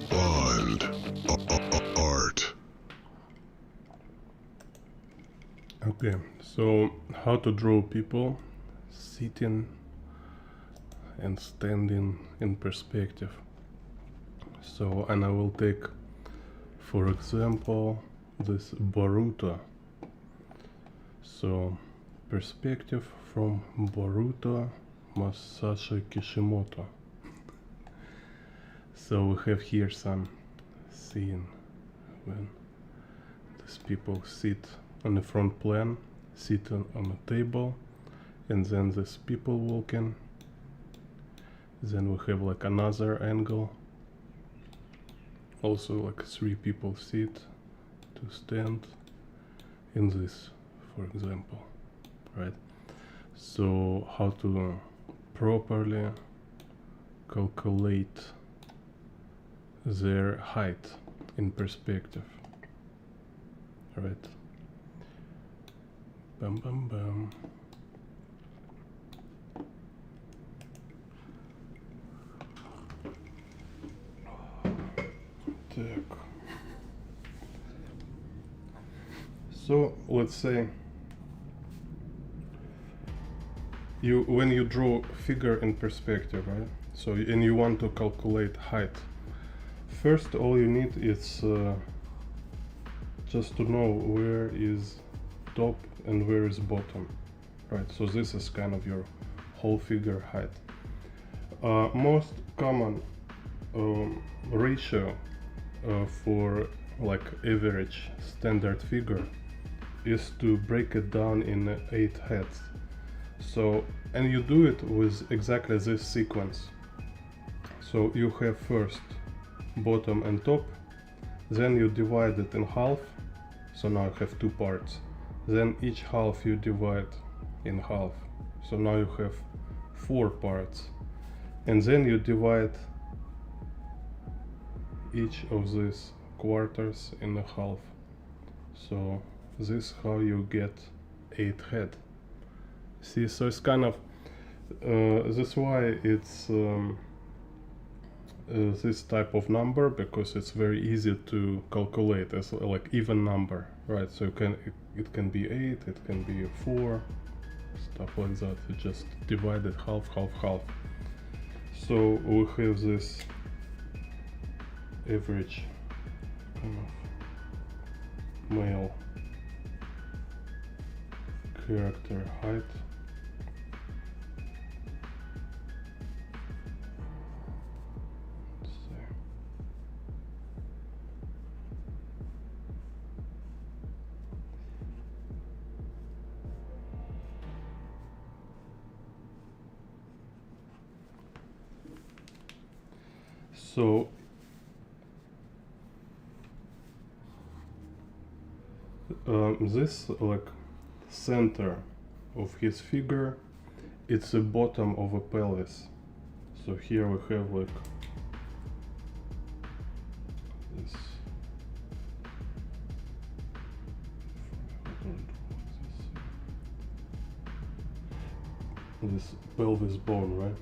Bond. Art. Okay, so how to draw people sitting and standing in perspective. So, and I will take, for example, this Boruto. So, perspective from Boruto, Masashi Kishimoto. So we have here some scene when these people sit on the front plan, sit on a table, and then these people walking. Then we have like another angle, also like 3 people sit to stand in this, for example, right? So how to properly calculate their height in perspective, right? Bam bam bam. Так. So let's say when you draw figure in perspective, right? So and you want to calculate height. First, all you need is just to know where is top and where is bottom, right? So this is kind of your whole figure height. Most common ratio for like average standard figure is to break it down in 8 heads. So, and you do it with exactly this sequence. So you have first bottom and top, then you divide it in half, so now you have 2 parts. Then each half you divide in half, so now you have 4 parts. And then you divide each of these quarters in a half. So this is how you get 8 head. See, so it's kind of that's why it's this type of number, because it's very easy to calculate as like even number, right? So it can be 8, it can be 4, stuff like that. You just divide it half, half, half. So we have this average kind of male character height. Let's see. So this like center of his figure, it's the bottom of a pelvis. So here we have like this pelvis bone, right?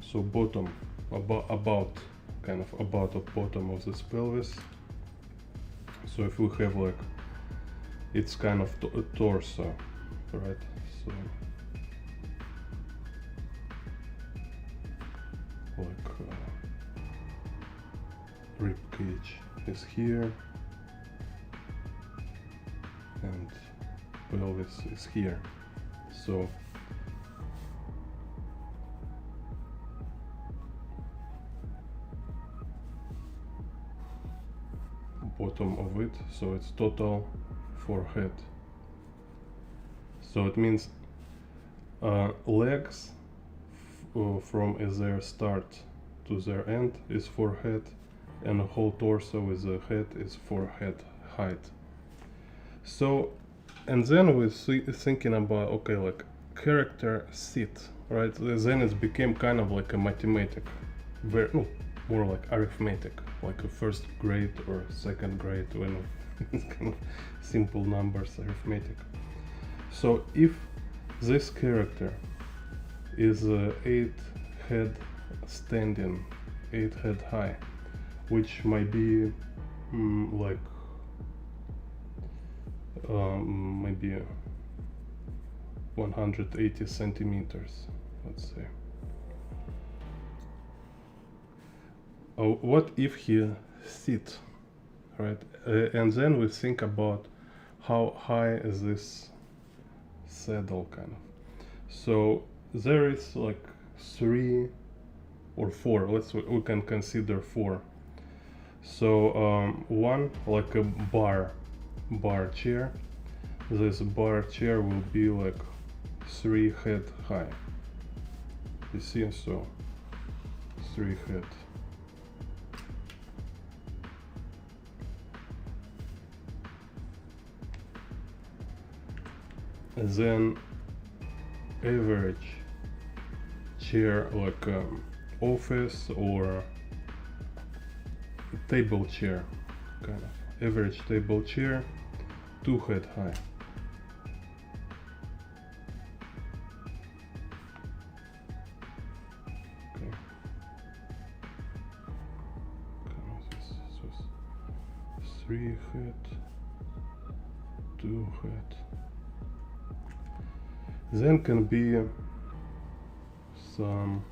So bottom, about kind of about the bottom of this pelvis. So if we have like, it's kind of a torso, right? So like rib cage is here and pelvis is here. So bottom of it, so it's total 4 head. So it means legs from their start to their end is 4 head, and the whole torso with the head is 4 head height. So, and then we thinking about, okay, like character sit, right? Then it became kind of like a mathematic, very no, more like arithmetic, like a first grade or second grade, when it's kind of simple numbers, arithmetic. So if this character is 8 head standing 8 head high, which might be like maybe 180 centimeters, let's say. What if he sit, right? And then we think about how high is this saddle, kind of. So there is like 3 or 4. We can consider 4. So one, like a bar chair. This bar chair will be like 3 head high. You see, so 3 head. And then average chair, like office or table chair, kind of average table chair, 2 head high. Okay. This 3 head, 2 head. Then can be some,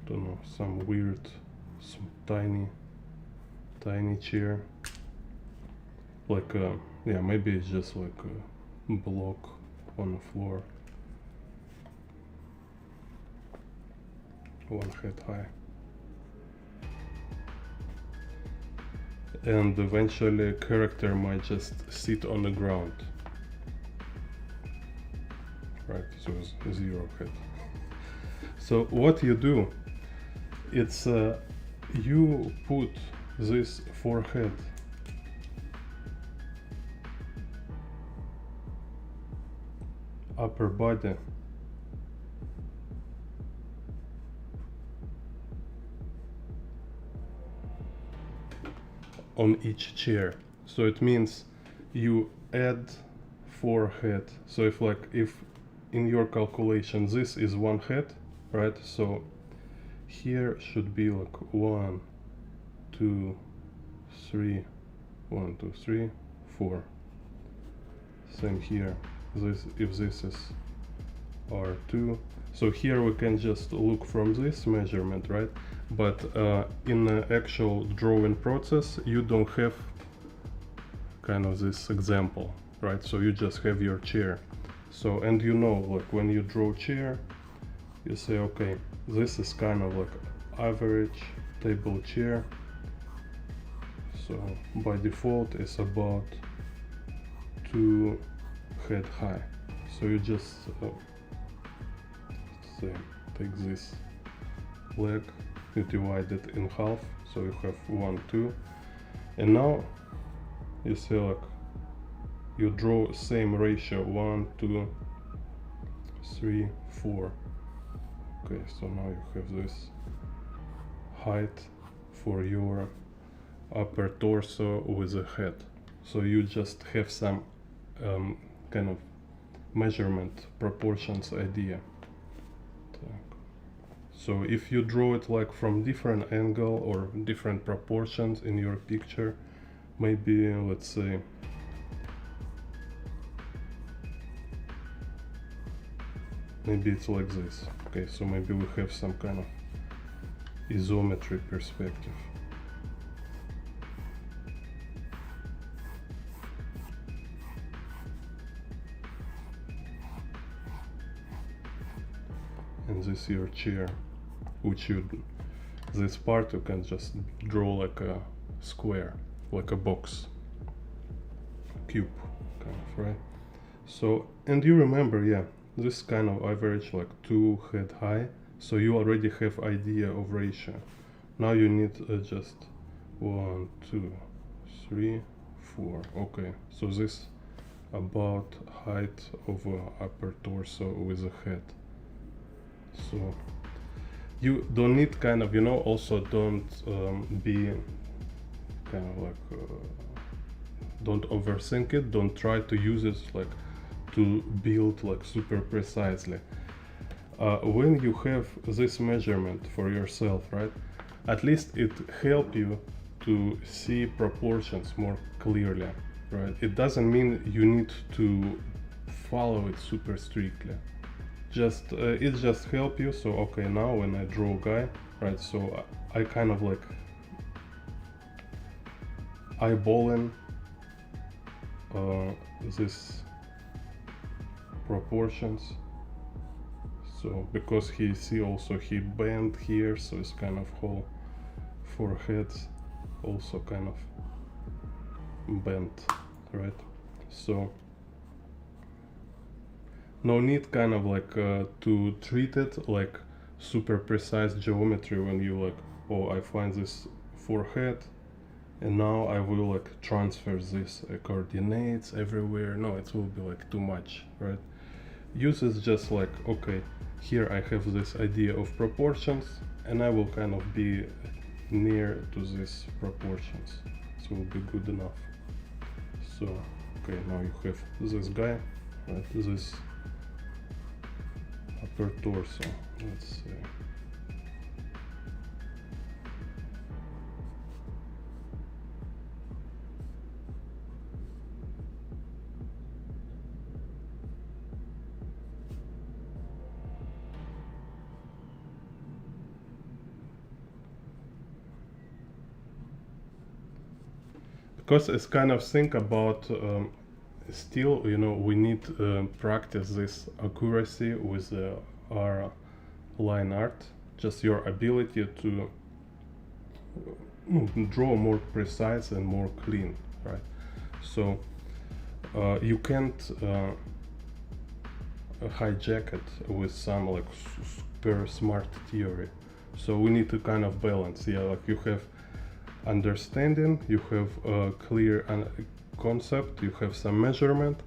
don't know, some weird, some tiny chair, like yeah, maybe it's just like a block on the floor, 1 head high. And eventually character might just sit on the ground. Right, so it's 0 head. So what you do, it's you put this 4 head upper body on each chair. So it means you add 4 head. So if in your calculation this is 1 head, right? So here should be like 1, 2, 3, 1, 2, 3, 4. Same here. If this is R2, so here we can just look from this measurement, right? But in the actual drawing process, you don't have kind of this example, right? So you just have your chair. So, and you know, like when you draw chair, you say, okay, this is kind of like average table chair. So by default it's about 2 head high. So you just say, take this leg, you divide it in half, so you have 1, 2, and now you say like you draw same ratio, 1, 2, 3, 4. Okay, so now you have this height for your upper torso with a head. So you just have some kind of measurement proportions idea. So if you draw it like from different angle or different proportions in your picture, maybe let's say maybe it's like this. Okay, so maybe we have some kind of isometry perspective. And this is your chair, which this part you can just draw like a square, like a box, cube, kind of, right? So, and you remember, yeah, this kind of average like 2 head high, so you already have idea of ratio. Now you need just 1, 2, 3, 4. Okay, so this about height of upper torso with a head. So you don't need kind of, you know, also don't be kind of like don't overthink it, don't try to use it like to build like super precisely. when you have this measurement for yourself, right, at least it help you to see proportions more clearly, right? It doesn't mean you need to follow it super strictly. Just it just help you. So okay, now when I draw a guy, right, so I kind of like eyeballing this proportions. So because he see also he bent here, so it's kind of whole forehead also kind of bent, right? So no need kind of like to treat it like super precise geometry when you like, oh, I find this forehead and now I will like transfer this coordinates everywhere. No, it will be like too much, right? Use is just like, okay, here I have this idea of proportions and I will kind of be near to these proportions, so it will be good enough. So okay, now you have this guy, right, this upper torso, let's see. Because it's kind of think about still, you know, we need practice this accuracy with our line art, just your ability to draw more precise and more clean, right? So you can't hijack it with some like super smart theory. So we need to kind of balance. Yeah, like you have understanding, you have a clear concept, you have some measurement,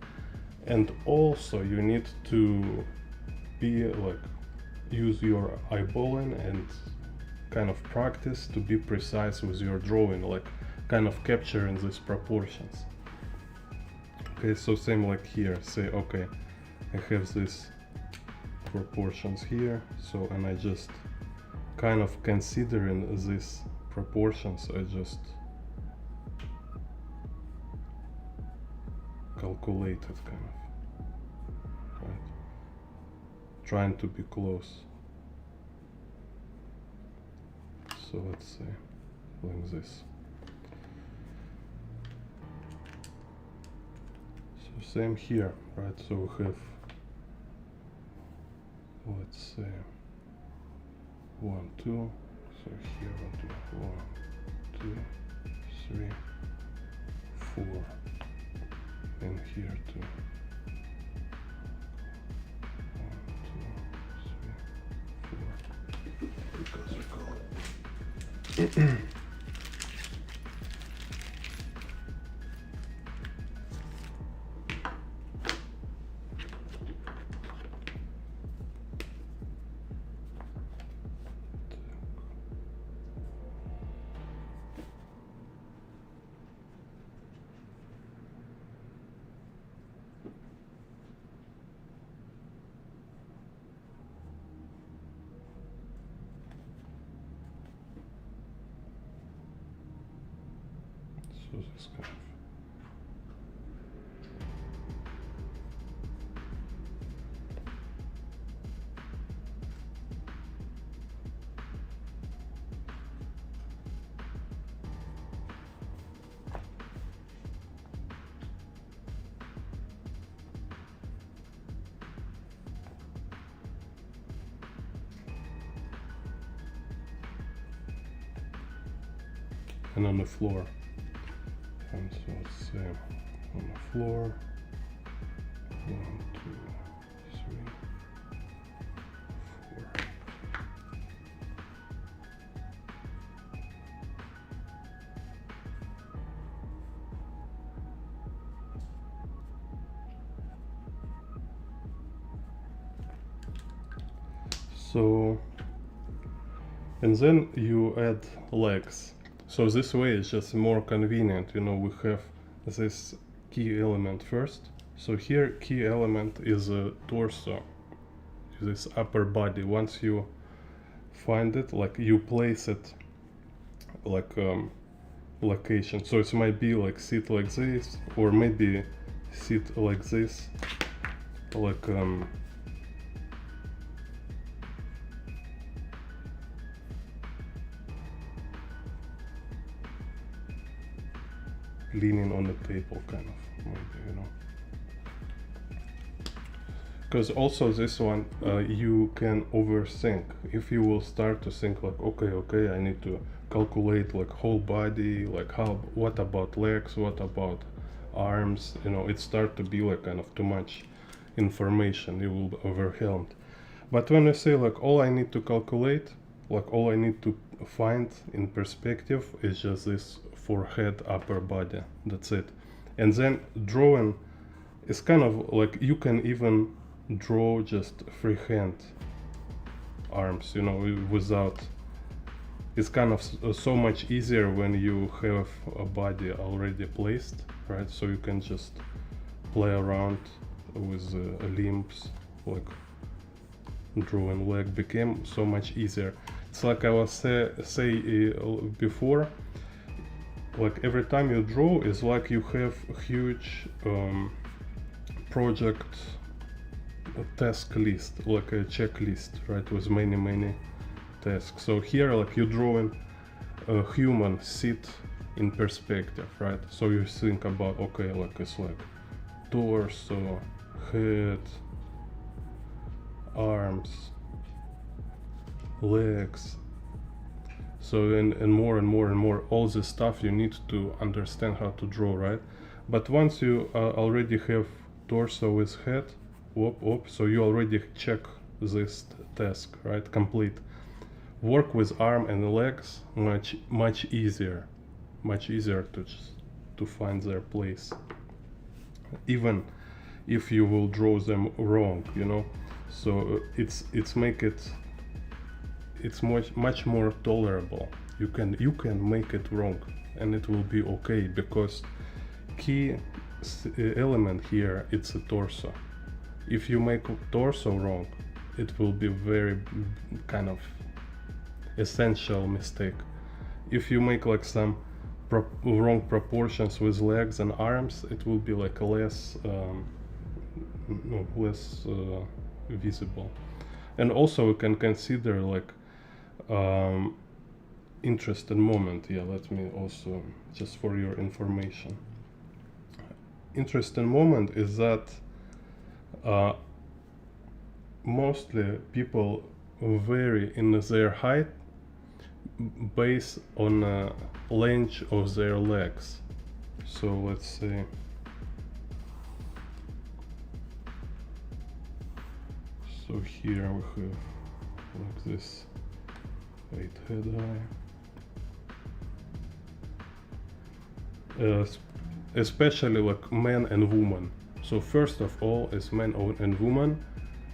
and also you need to be like use your eyeballing and kind of practice to be precise with your drawing, like kind of capturing these proportions. Okay, so same like here, say okay, I have these proportions here, so and I just kind of considering these proportions, I just calculate it kind of, right? Trying to be close. So let's say like this. So same here, right? So we have, let's say 1, 2. So here we'll do 1, 2, 3, 4, and here 2. 1, 2, 3, 4. Because we call it. So this kind of. And on the floor. And so let's say on the floor, 1, 2, 3, 4. So, and then you add legs. So this way is just more convenient, you know, we have this key element first. So here key element is a torso, this upper body. Once you find it, like you place it like location. So it might be like sit like this, or maybe sit like this, like leaning on the table, kind of, maybe, you know. Because also this one, you can overthink. If you will start to think like, okay, I need to calculate like whole body, like what about legs, what about arms, you know, it start to be like kind of too much information, you will be overwhelmed. But when I say like all I need to calculate, like all I need to find in perspective is just this forehead, upper body, that's it. And then drawing is kind of like you can even draw just freehand arms, you know, without. It's kind of so much easier when you have a body already placed, right? So you can just play around with limbs, like drawing leg became so much easier. It's like I was say before, like every time you draw is like you have a huge project task list, like a checklist, right, with many tasks. So here like you're drawing a human sit in perspective, right? So you think about, okay, like it's like torso, head, arms, legs. So and more all this stuff you need to understand how to draw, right? But once you already have torso with head, so you already check this task, right, complete. Work with arm and legs much easier to find their place, even if you will draw them wrong, you know. So it's much more tolerable. You can make it wrong and it will be okay, because key element here, it's a torso. If you make torso wrong, it will be very kind of essential mistake. If you make like some wrong proportions with legs and arms, it will be like less visible. And also we can consider like interest and moment. Yeah, let me also, just for your information, interest and moment is that mostly people vary in their height based on length of their legs. So let's say so here we have like this 8 head high, especially like men and women. So first of all is men and women.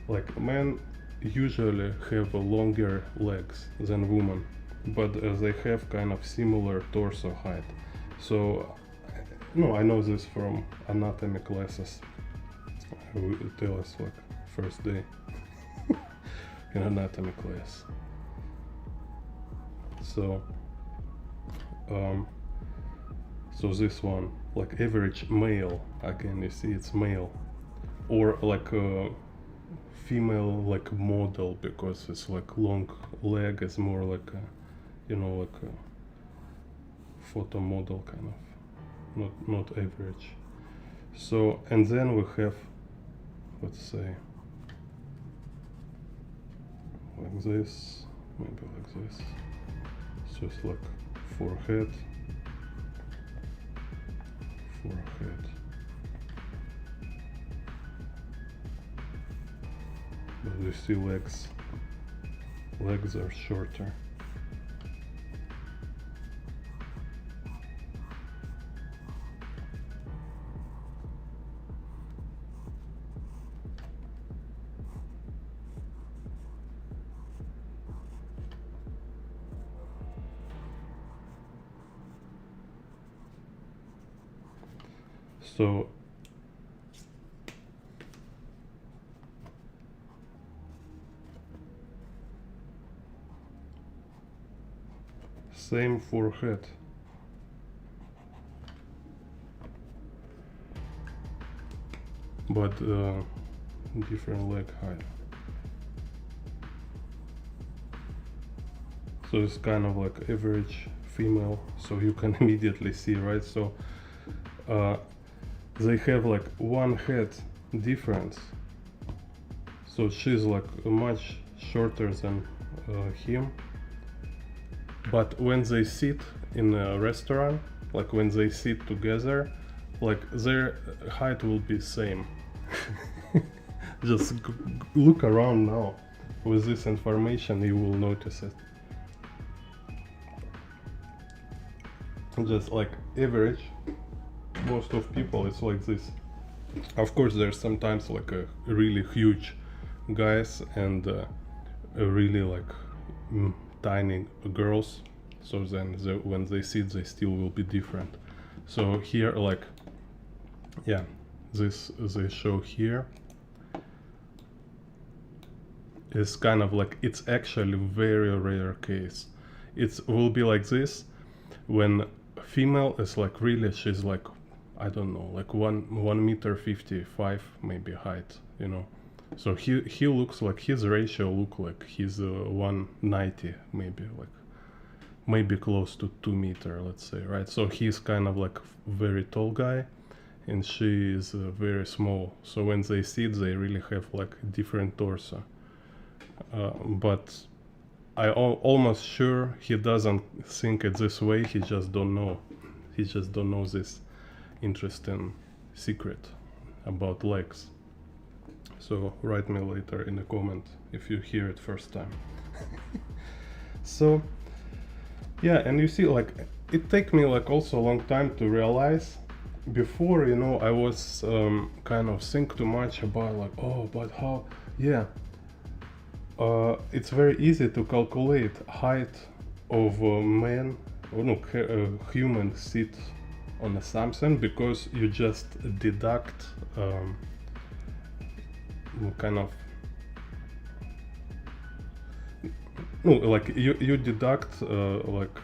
Like men usually have longer legs than women, but they have kind of similar torso height. So no, I know this from anatomy classes, who tell us like first day in anatomy class. So so this one, like average male, again you see it's male, or like a female like model, because it's like long leg is more like a, you know, like a photo model kind of, not average. So and then we have, let's say like this, maybe like this. So it's like forehead, but you see legs are shorter. So same for head. But different leg height. So it's kind of like average female, so you can immediately see, right? So they have like one head difference, so she's like much shorter than him. But when they sit in a restaurant, like when they sit together, like their height will be same. Just look around now. With this information you will notice it. Just like average, most of people it's like this. Of course there's sometimes like a really huge guys and a really like tiny girls, so then when they sit they still will be different. So here like, yeah, this they show here is kind of like, it's actually very rare case. It will be like this when female is like really, she's like, I don't know, like 1.55 maybe height, you know. So he looks like, his ratio look like he's 190 maybe, like maybe close to 2 meter, let's say, right? So he's kind of like very tall guy and she is very small. So when they sit they really have like different torso. But I almost sure he doesn't think it this way, he just don't know. He just don't know this interesting secret about legs. So write me later in a comment if you hear it first time. So yeah, and you see like it take me like also a long time to realize. Before, you know, I was kind of think too much about like, oh, but how, yeah, it's very easy to calculate height of a man, or no, human sit on something, because you just deduct kind of, no, like you deduct like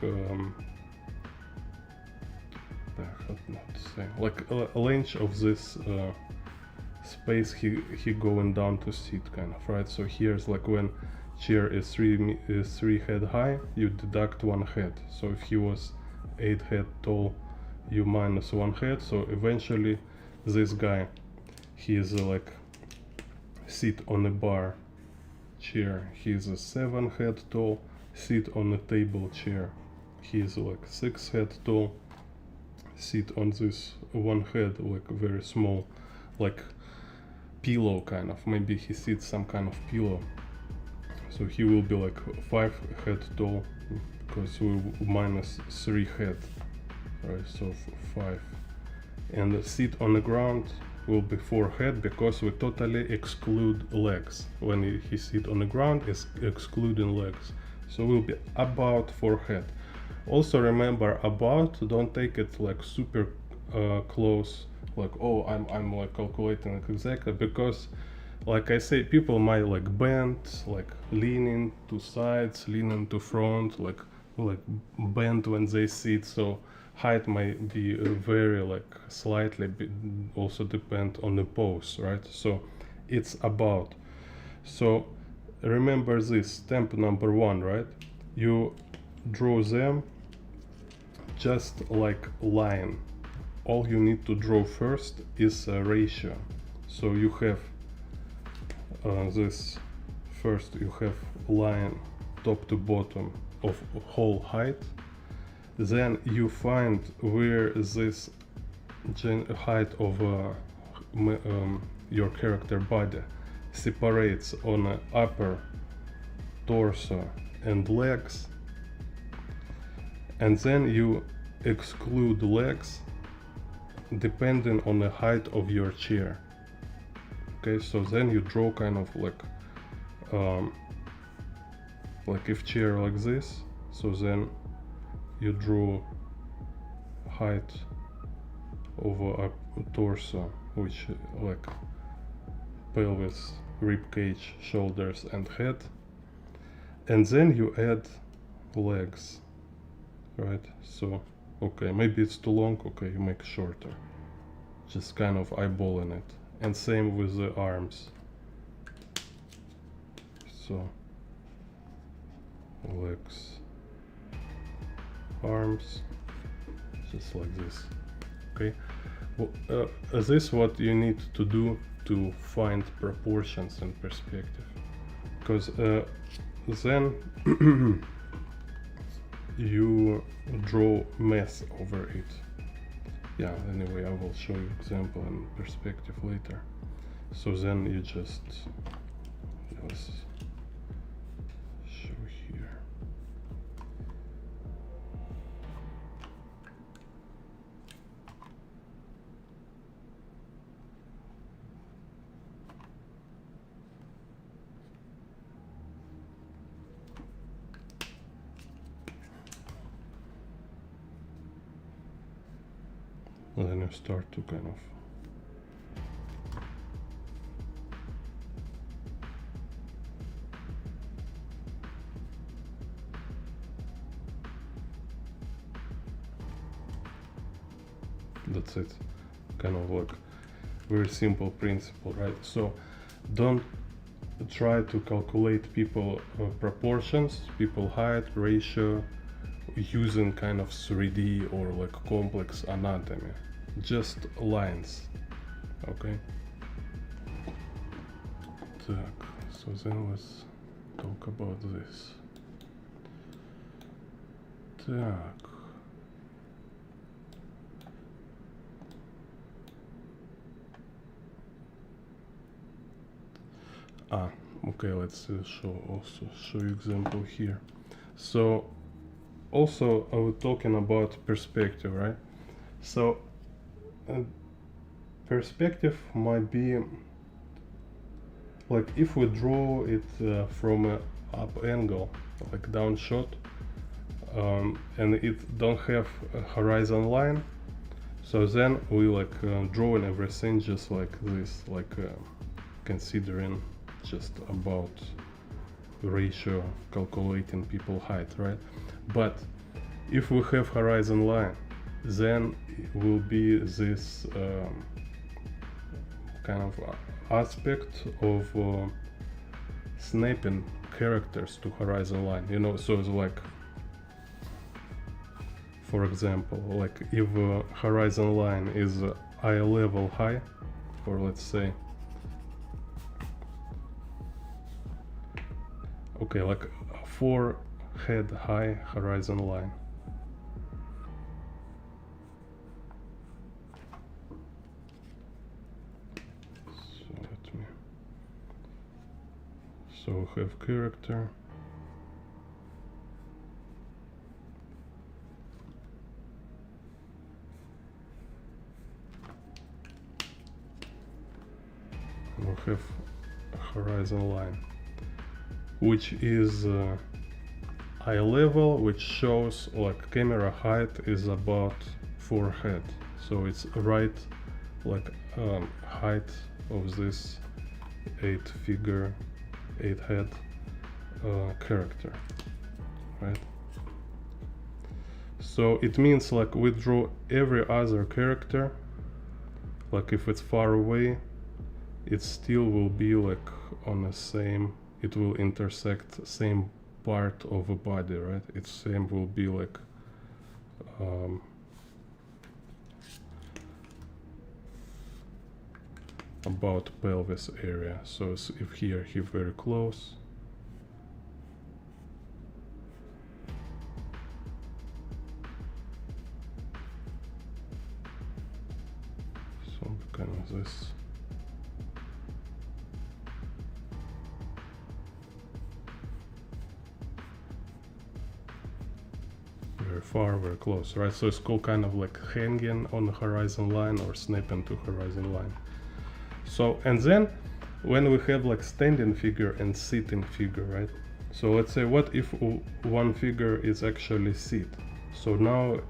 how to say, like a length of this space he going down to sit, kind of, right? So here's like when chair is three head high, you deduct one head. So if he was 8 head tall, you minus one head. So eventually this guy, he is like sit on a bar chair, he's a 7 head tall, sit on a table chair, he's like 6 head tall, sit on this one head, like very small, like pillow kind of, maybe he sits some kind of pillow. So he will be like 5 head tall, because we minus 3 head, right? So 5. And sit on the ground will be 4 head, because we totally exclude legs. When he sit on the ground, is excluding legs, so will be about 4 head. Also remember, about, don't take it like super close, like, oh, I'm like calculating it exactly, because like I say, people might like bend, like leaning to sides, leaning to front, like bend when they sit. So height might be very like slightly also depend on the pose, right? So it's about. So remember this step number 1, right? You draw them just like line. All you need to draw first is a ratio. So you have this, first you have line top to bottom of whole height, then you find where this height of your character body separates on the upper torso and legs, and then you exclude legs depending on the height of your chair. Okay, so then you draw kind of like if chair like this, so then you draw height over a torso, which like pelvis, rib cage, shoulders and head, and then you add legs. right? So, okay, maybe it's too long, okay, you make shorter. Just kind of eyeballing it. And same with the arms. So, legs, arms, just like this, okay? Well, this is what you need to do to find proportions and perspective. Because then you draw math over it. Yeah, anyway, I will show you example and perspective later. So then you just show here. And then you start to kind of that's it, kind of like very simple principle, right? So don't try to calculate people proportions, people height, ratio using kind of 3D or like complex anatomy, just lines, okay? Так, so then let's talk about this. Так. Okay, let's show you example here. So also I was talking about perspective, right? So perspective might be like if we draw it from a up angle, like down shot, and it don't have a horizon line, so then we like drawing everything just like this, like considering just about ratio, calculating people height, right? But if we have horizon line, then it will be this kind of aspect of snapping characters to horizon line, you know. So it's like, for example, like if horizon line is eye level high, or let's say, okay, like forehead high horizon line. So let me. So we have character. And we have horizon line, which is eye level, which shows like camera height is about forehead, so it's right like height of this 8 head character, right? So it means like we draw every other character, like if it's far away, it still will be like on the same, it will intersect same part of a body, right? Its same will be like about pelvis area. So if here he very close, so kind of this. Very far, very close, right? So it's called kind of like hanging on the horizon line or snapping to horizon line. So, and then when we have like standing figure and sitting figure, right? So let's say, what if one figure is actually sit? So now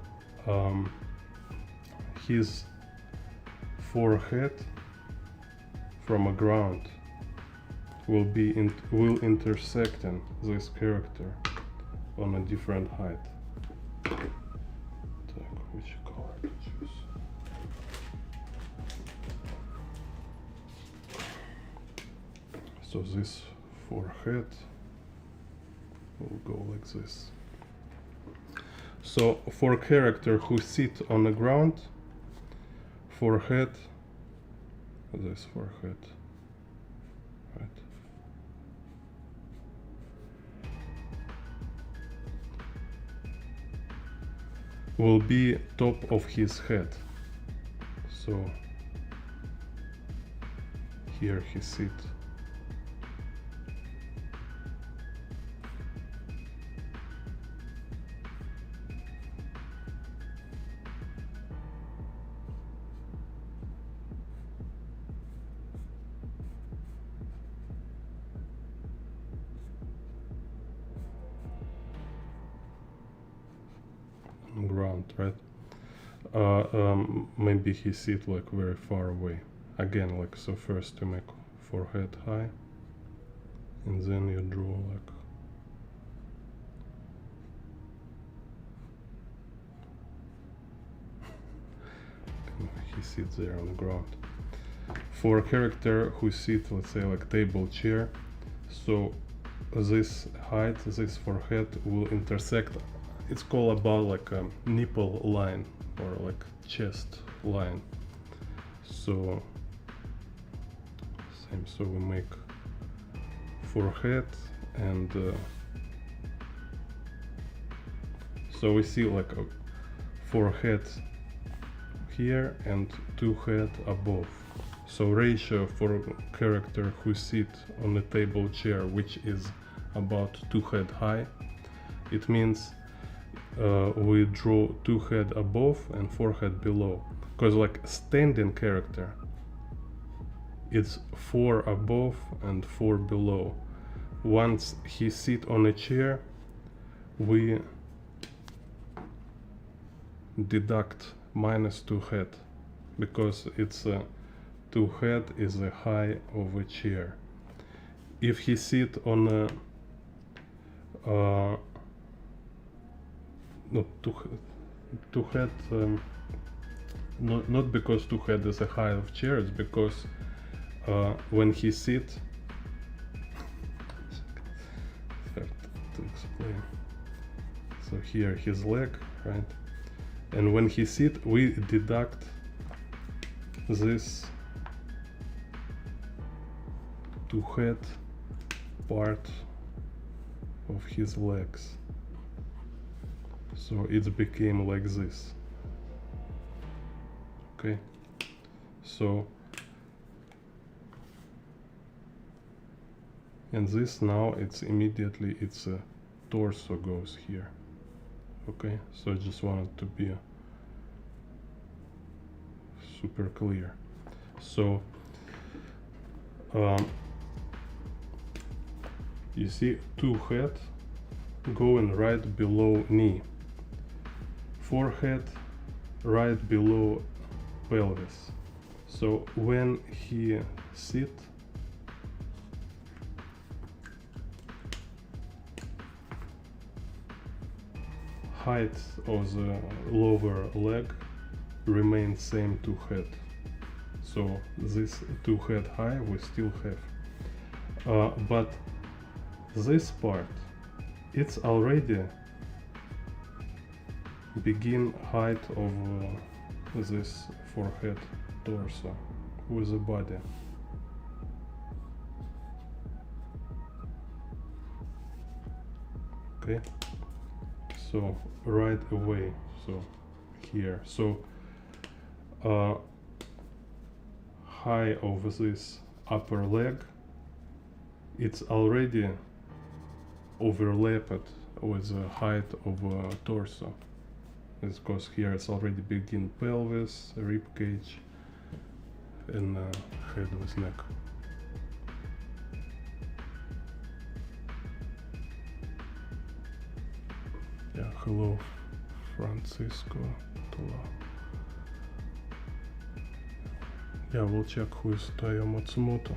his forehead from a ground will be intersecting this character on a different height. Так, which color to choose? So this forehead will go like this. So for character who sit on the ground, forehead, this forehead, right? Will be top of his head. So here he sit. On ground, right? Maybe he sit like very far away. Again, like, so first you make forehead high, and then you draw like he sits there on the ground. For a character who sits, let's say, like table chair, so this height, this forehead will intersect. It's called about like a nipple line or like chest line. So same. So we make forehead, and so we see like a forehead here and two head above. So ratio for character who sit on a table chair, which is about 2 head high, it means we draw 2 head above and 4 head below. Because like standing character, it's 4 above and 4 below. Once he sit on a chair, we deduct -2 head, because it's 2 head is the height of a chair. If he sit on a no, two head, not because 2 head is the height of chair, it's because when he sit, to explain. So here his leg, right? And when he sit, we deduct this 2 head part of his legs. So it became like this. Okay, so and this now it's immediately it's a torso goes here. Okay, so I just wanted to be super clear. So you see 2 head going right below knee, forehead right below pelvis. So when he sit, height of the lower leg remains same 2 head. So this 2 head high we still have, but this part, it's already begin height of this forehead torso with the body. Okay, so right away, so here, so high of this upper leg, it's already overlapped with the height of torso. It's because here it's already begin pelvis, rib cage, and head with neck. Yeah, hello, Francisco Tola. Yeah, we'll check who is Taya Matsumoto.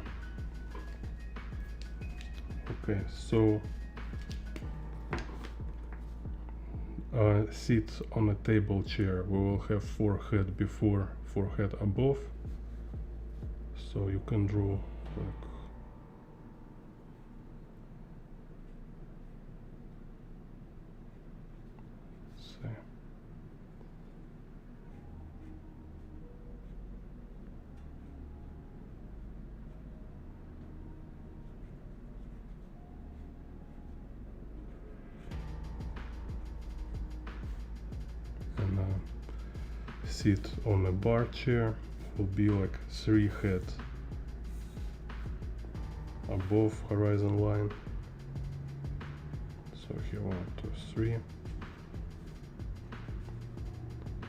Okay, so sit on a table chair, we will have forehead before, forehead above. So you can draw like say. And sit on a bar chair will be like 3 head above horizon line. So here 1, 2, 3,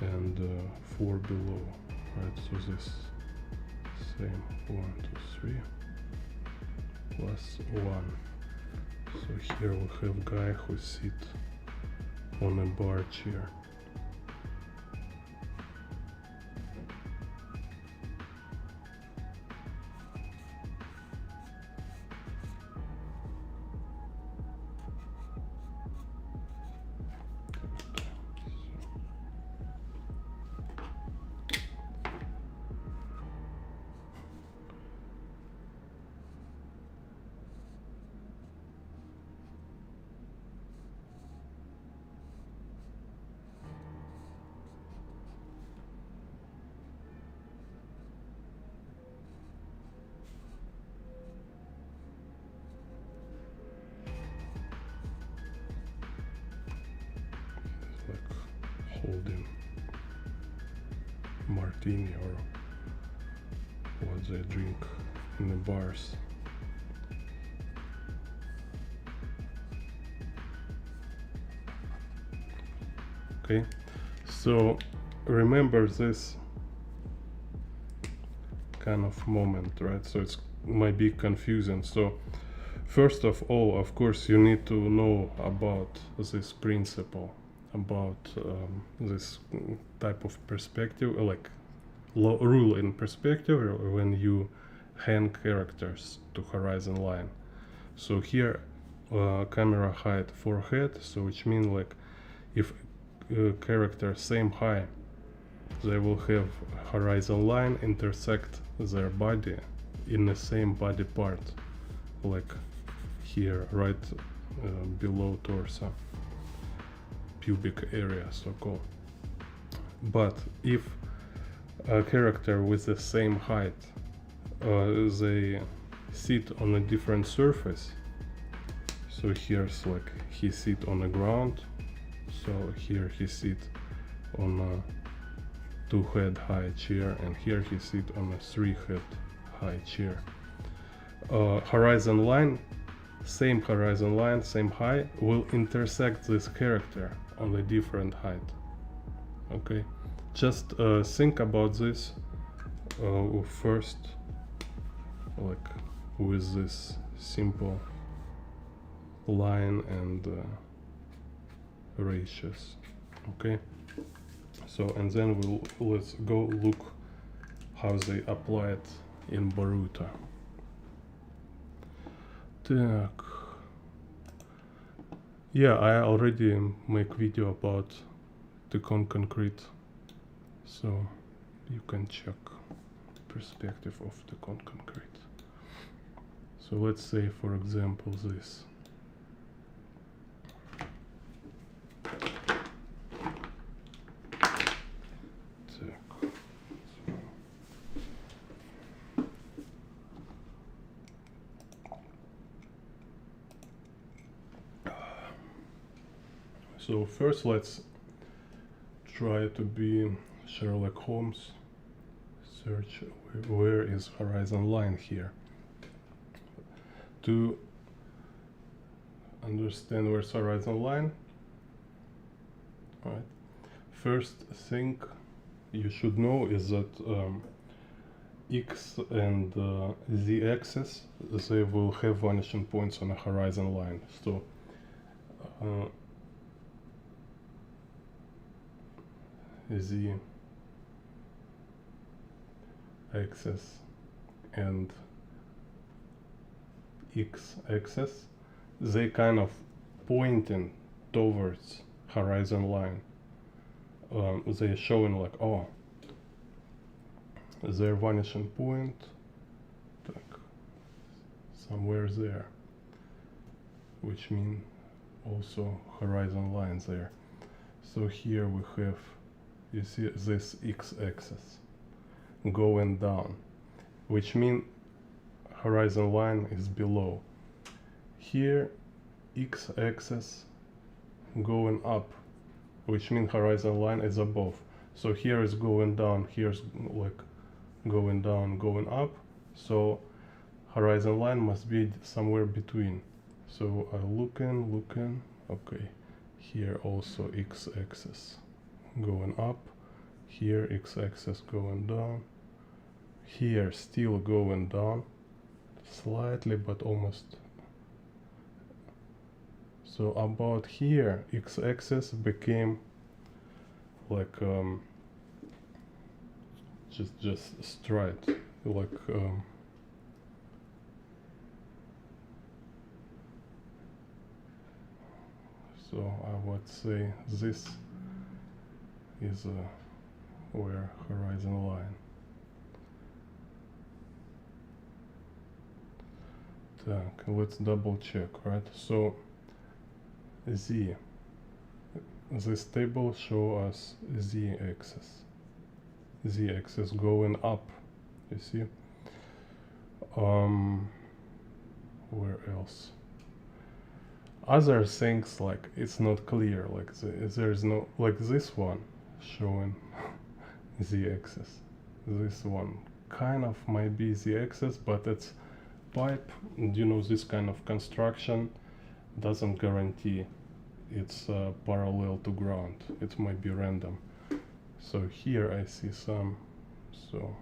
and 4 below, right? So this same 1, 2, 3 plus 1. So here we have guy who sit on a bar chair. Like holding martini or what they drink in the bars. Okay, so remember this kind of moment, right? So it's might be confusing. So first of all, of course, you need to know about this principle, about this type of perspective, like rule in perspective when you hang characters to horizon line. So here camera height forehead, so which means like if character same height, they will have horizon line intersect their body in the same body part, like here right below torso, pubic area so called. But if a character with the same height they sit on a different surface, so here's like he sit on the ground, so here he sit on a 2 head high chair, and here he sit on a 3 head high chair. Horizon line, same horizon line, same height, will intersect this character on a different height. Okay, just think about this first, like with this simple line and ratios. Okay, so and then let's go look how they apply it in Boruto. Так. Yeah, I already make video about the concrete, so you can check perspective of the concrete. So let's say, for example, this. So first let's try to be Sherlock Holmes. Search where is horizon line here. To understand where's horizon line, right, first thing you should know is that X and Z axis, they will have vanishing points on a horizon line. So Z axis and X axis, they kind of pointing towards horizon line. They're showing like, oh, their vanishing point, так, somewhere there, which mean also horizon line there. So here we have, you see this x-axis going down, which mean horizon line is below. Here x-axis going up, which means horizon line is above. So here is going down, here's like going down, going up. So horizon line must be somewhere between. So I looking, okay. Here also x-axis going up, here x-axis going down, here still going down, slightly but almost. So about here x-axis became like just straight, like so I would say this is where horizon line. Так, let's double check, right? So Z, this table show us z-axis. Z-axis going up, you see. Where else? Other things like it's not clear, like there's no, like this one showing z-axis. This one kind of might be z-axis, but it's pipe. You know, this kind of construction doesn't guarantee it's parallel to ground. It might be random. So here I see some, so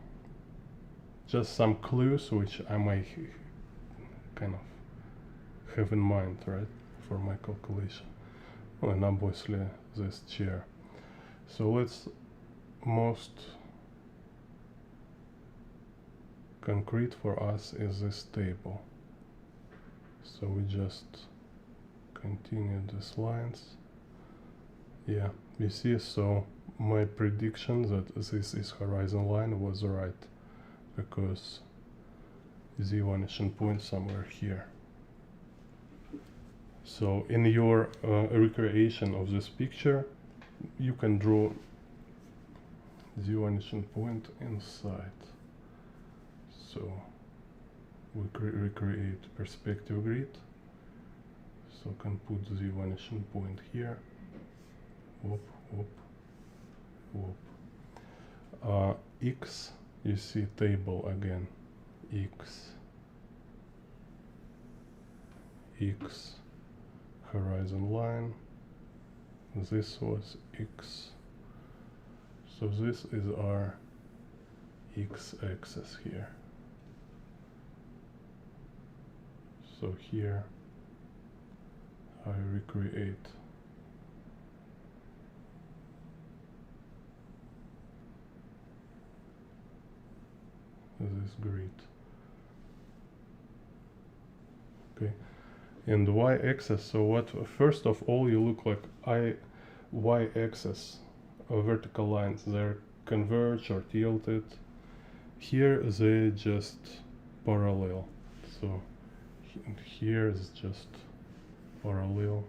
just some clues which I might kind of have in mind, right, for my calculation. Well, and obviously this chair. So let's most concrete for us is this table. So we just continue these lines. Yeah, you see, so my prediction that this is horizon line was right, because z vanishing point somewhere here. So in your recreation of this picture, you can draw z vanishing point inside. So we recreate perspective grid. So can put the vanishing point here. Whoop, whoop, whoop. X, you see table again. X, X, horizon line. This was X. So this is our x-axis here. So here I recreate this grid. Okay, and y-axis. So what? First of all, you look like y-axis vertical lines. They're converge or tilted. Here they just parallel. So here is just parallel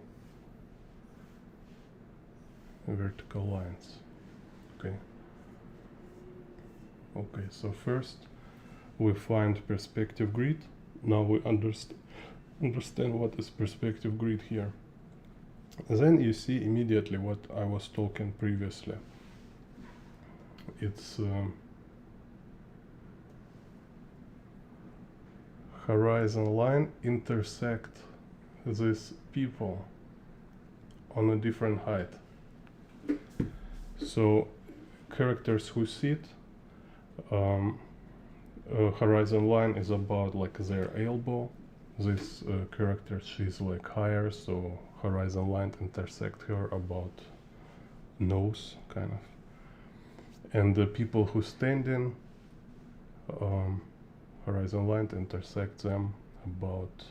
vertical lines. Okay. Okay, so first we find perspective grid. Now we understand what is perspective grid here. Then you see immediately what I was talking previously. It's horizon line intersect these people on a different height. So characters who sit, horizon line is about like their elbow. This character, she's like higher, so horizon line intersect her about nose, kind of. And the people who standing, horizon line intersect them about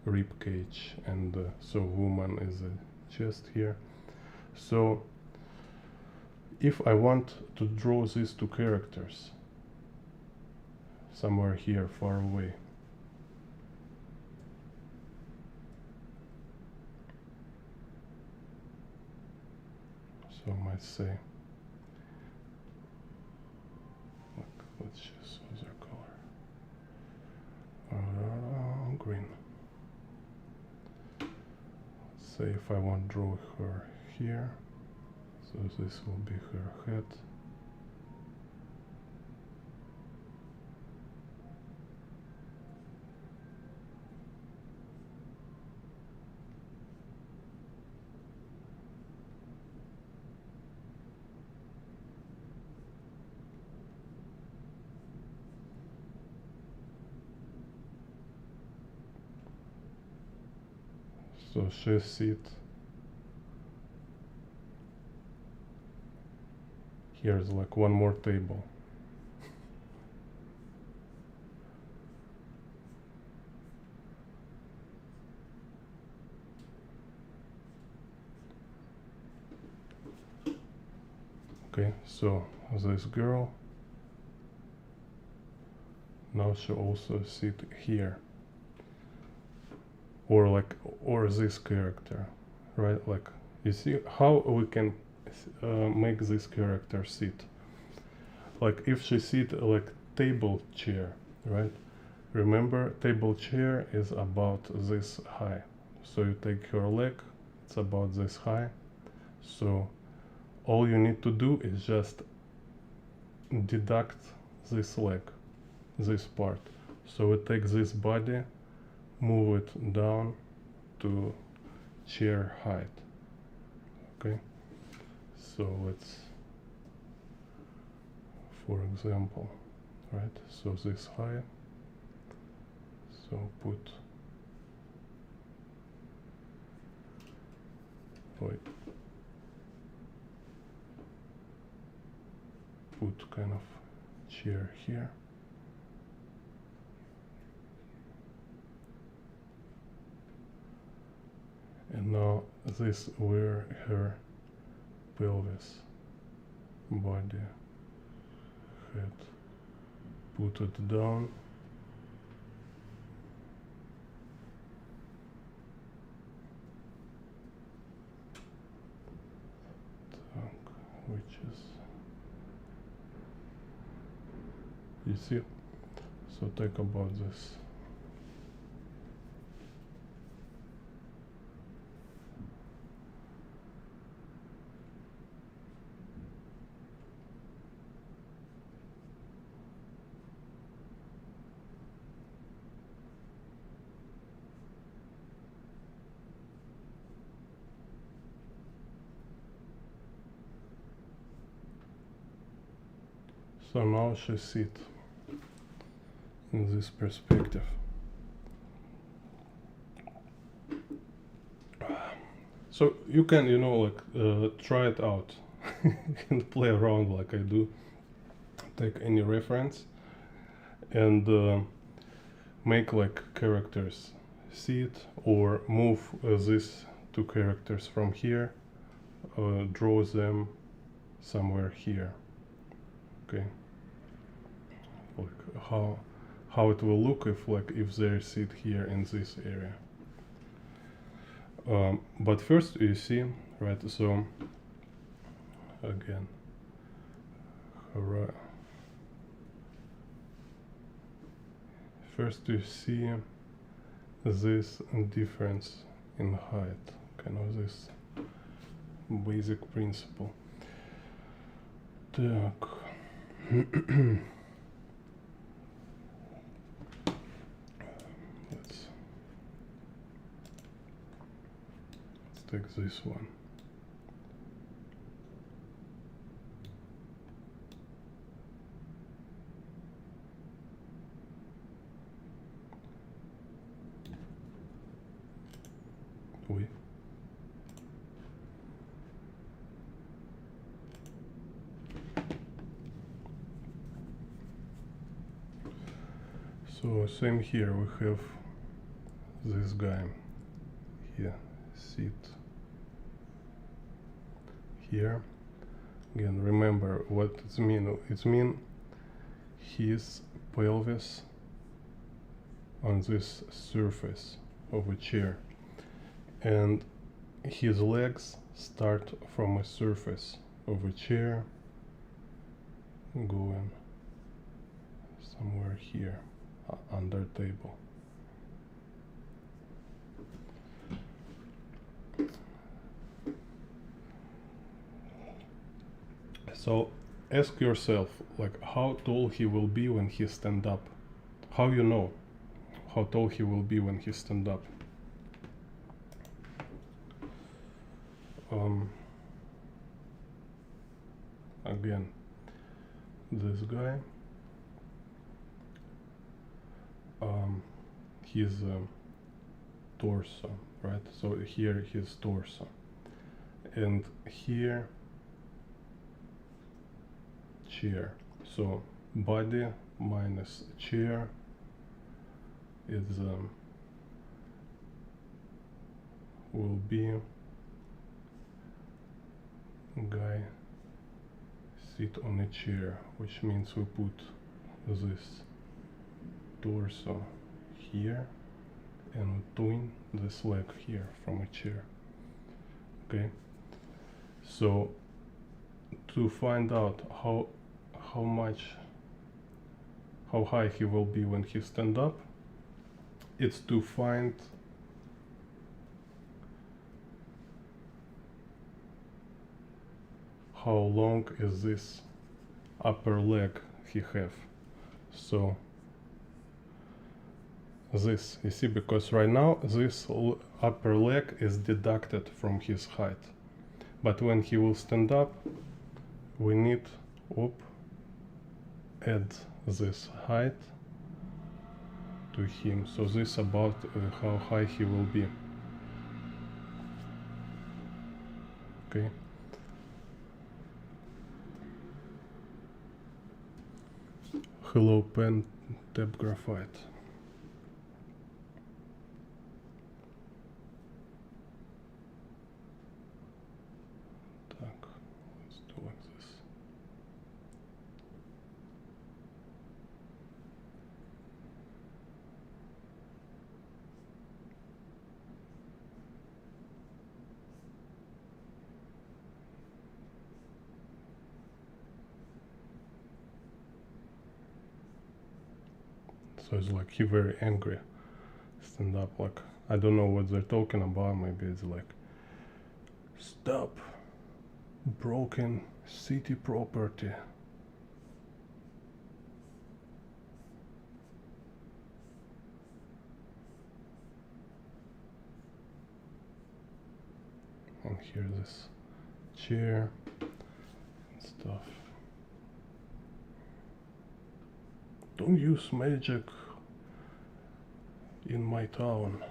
rib cage, and so woman is a chest here. So if I want to draw these two characters somewhere here far away, so I might say, look, let's choose other color, green. Let's say if I want to draw her here, so this will be her head. So she sit here's like one more table. Okay, so this girl, now she also sit here, or this character, right? Like, you see how we can make this character sit. Like if she sit like table chair, right? Remember, table chair is about this high. So you take her leg, it's about this high. So all you need to do is just deduct this leg, this part. So we take this body, move it down to chair height. Okay, so let's, for example, right, so this high, so put, wait, put kind of chair here. And now this where her pelvis, body, head, put it down. Which is, you see, so take about this. So now she sit in this perspective. So you can, you know, like try it out and play around like I do. Take any reference and make like characters sit, or move these two characters from here, draw them somewhere here. Okay, like how it will look if they sit here in this area. But first you see, right, so again, first you see this difference in height, kind of this basic principle. Так. Let's take this one. Oui. So same here, we have this guy here, sit here. Again, remember what it's mean. It's mean his pelvis on this surface of a chair, and his legs start from a surface of a chair going somewhere here under table. So ask yourself, like, how tall he will be when he stand up. How you know how tall he will be when he stand up? Again, this guy, his torso, right? So here his torso, and here chair. So body minus chair is will be guy sit on a chair, which means we put this torso here and we twin this leg here from a chair. Okay, so to find out how high he will be when he stand up, it's to find how long is this upper leg he have. So this, you see, because right now this upper leg is deducted from his height, but when he will stand up, we need add this height to him. So this about how high he will be. Okay. Hello pen, tap graphite. Так, let's do like this. So it's like he very angry, stand up, like I don't know what they're talking about. Maybe it's like, stop broken city property. And here this chair and stuff. Don't use magic in my town.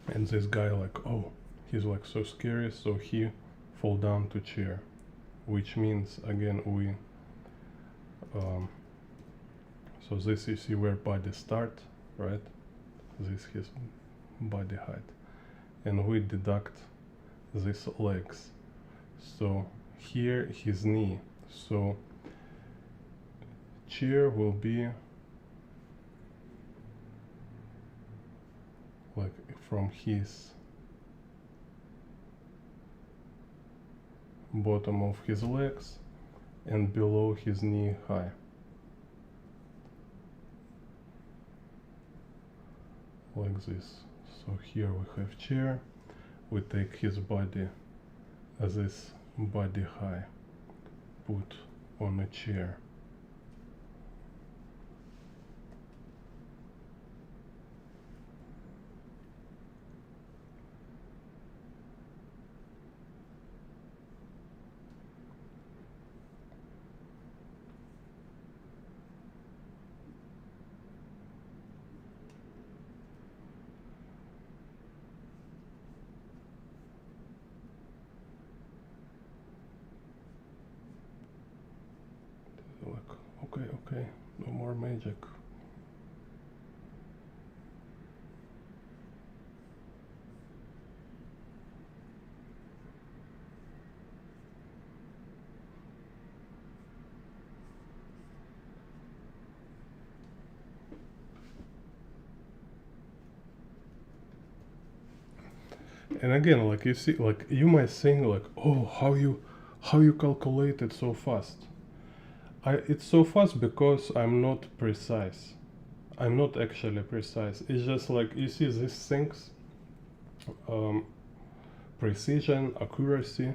And this guy like, oh, he's like so scary, so he fall down to chair, which means again we so this you see where body start, right? This his body height, and we deduct these legs. So here his knee, so chair will be like from his bottom of his legs and below his knee high. Like this. So here we have chair, we take his body as this body high, put on a chair. magic. And again, like you see, like you might think like, oh, how you calculate it so fast. It's so fast because I'm not precise. I'm not actually precise. It's just like you see these things, um, precision, accuracy.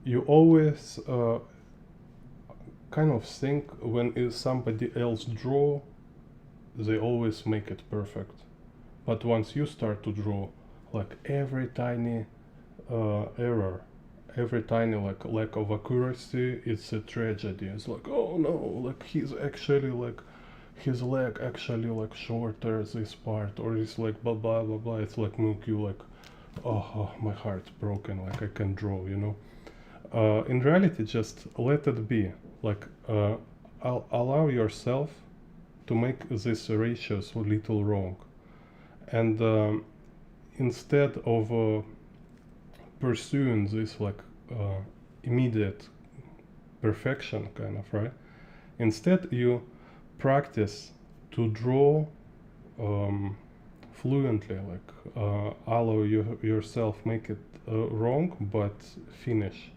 You always kind of think when is somebody else draw, they always make it perfect. But once you start to draw, like every tiny error, every tiny like lack of accuracy, it's a tragedy. It's like, oh no, like he's actually like his leg actually like shorter this part, or it's like blah blah blah blah. It's like make you like, oh, my heart's broken. Like I can draw, you know. In reality, just let it be. Like allow yourself to make these ratios a little wrong, and instead of pursuing this like immediate perfection kind of, right, instead you practice to draw fluently, like allow yourself make it wrong but finish.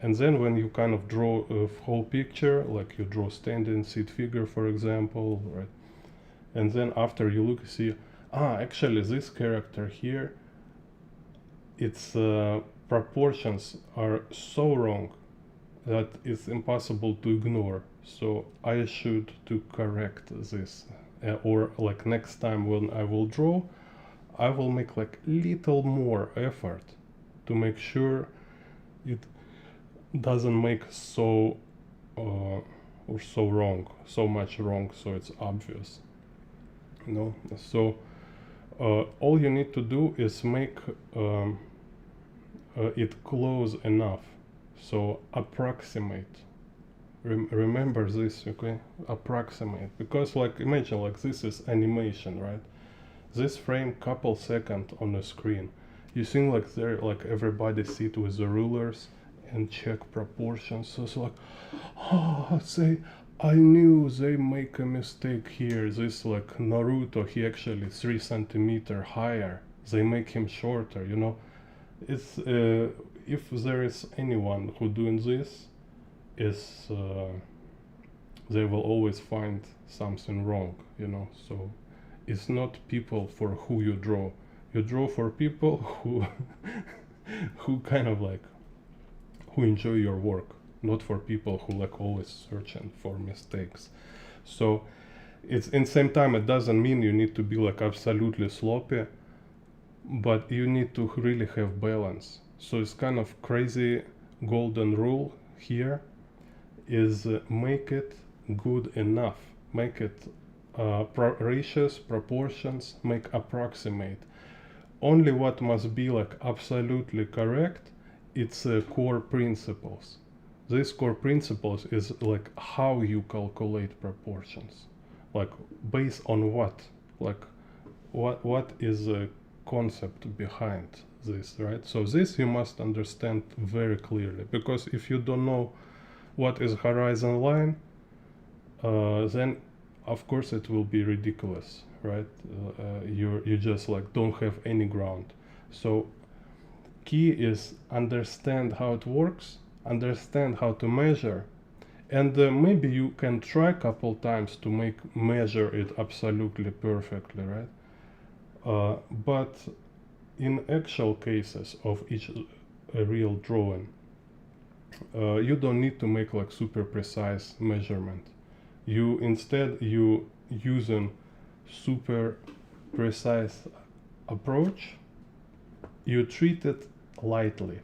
And then when you kind of draw a whole picture, like you draw standing seat figure for example, right, and then after you look, see, actually this character here, its proportions are so wrong that it's impossible to ignore. So I should to correct this, or like next time when I will draw, I will make like little more effort to make sure it doesn't make so or so wrong, so much wrong, so it's obvious, you know. So all you need to do is make it close enough, so approximate. Remember this, okay? Approximate, because like imagine like this is animation, right? This frame couple second on the screen, you think like there, like everybody sit with the rulers and check proportions. So it's like, oh, I knew they make a mistake here. This like Naruto, he actually 3 centimeter higher, they make him shorter, you know. It's if there is anyone who doing this, is they will always find something wrong, you know. So it's not people for who you draw. You draw for people who who kind of like who enjoy your work, not for people who like always searching for mistakes. So it's in same time, it doesn't mean you need to be like absolutely sloppy, but you need to really have balance. So it's kind of crazy golden rule here is make it good enough, make it ratios, proportions, make approximate. Only what must be like absolutely correct, it's core principles. These core principles is like how you calculate proportions, like based on what, like what is the concept behind this, right? So this you must understand very clearly, because if you don't know what is horizon line, then of course it will be ridiculous, right? You just like don't have any ground. So key is understand how it works, understand how to measure, and maybe you can try a couple times to measure it absolutely perfectly, right? But in actual cases of each real drawing, you don't need to make like super precise measurement. You instead you using super precise approach, you treat it lightly,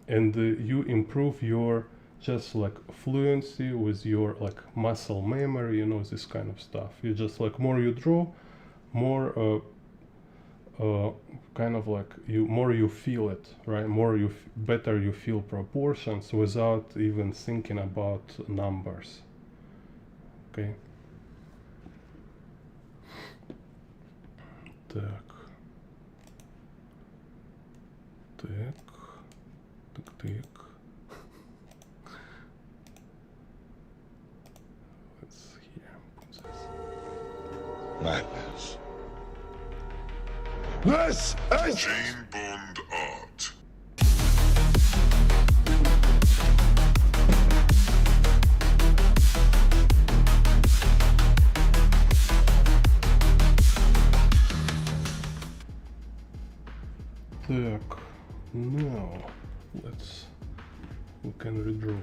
and you improve your just like fluency with your like muscle memory, you know, this kind of stuff. You just like more you draw, more kind of like you feel it, right? More better you feel proportions without even thinking about numbers. Okay. Так. Так. Так. Let's here put this. Madness. This is Jane Bond art. Так, now we can redraw.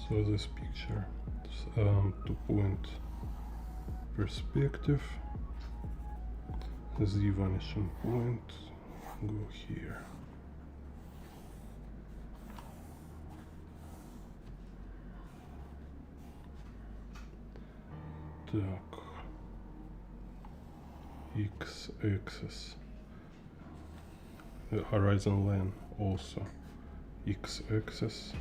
So this picture, two-point perspective, the vanishing point, go here. Так, x-axis, horizon line also, x-axis.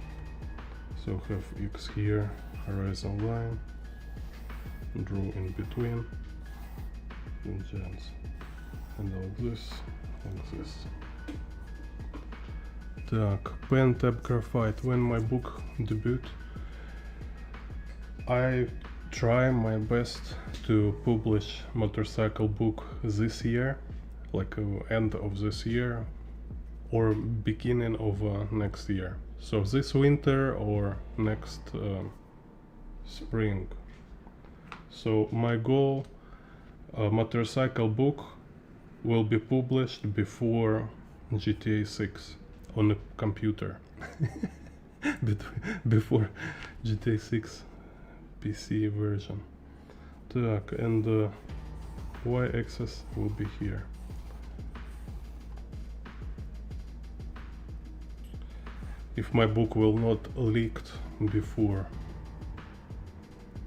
So have x here, horizon line, draw in between, and like this, like this. Так, pen tab graphite. When my book debut, I try my best to publish motorcycle book this year, like end of this year or beginning of next year. So this winter or next spring. So my goal, motorcycle book will be published before GTA 6 on a computer. Before GTA 6 PC version. Так, and y-axis will be here. If my book will not leaked before.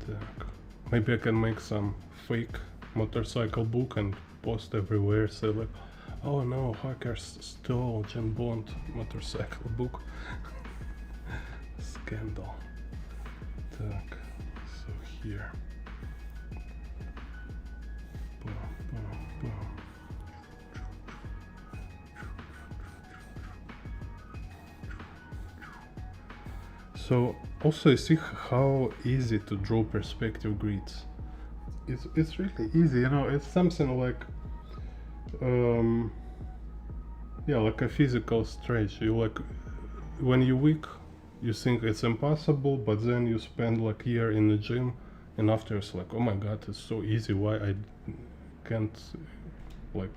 Так. Maybe I can make some fake motorcycle book and post everywhere, say like, oh no, hackers stole Jane Bond motorcycle book. Scandal. Так, so here. So also you see how easy to draw perspective grids. It's really easy, you know. It's something like yeah, like a physical stretch. You like when you're weak, you think it's impossible, but then you spend like a year in the gym, and after it's like, oh my god, it's so easy. Why I can't like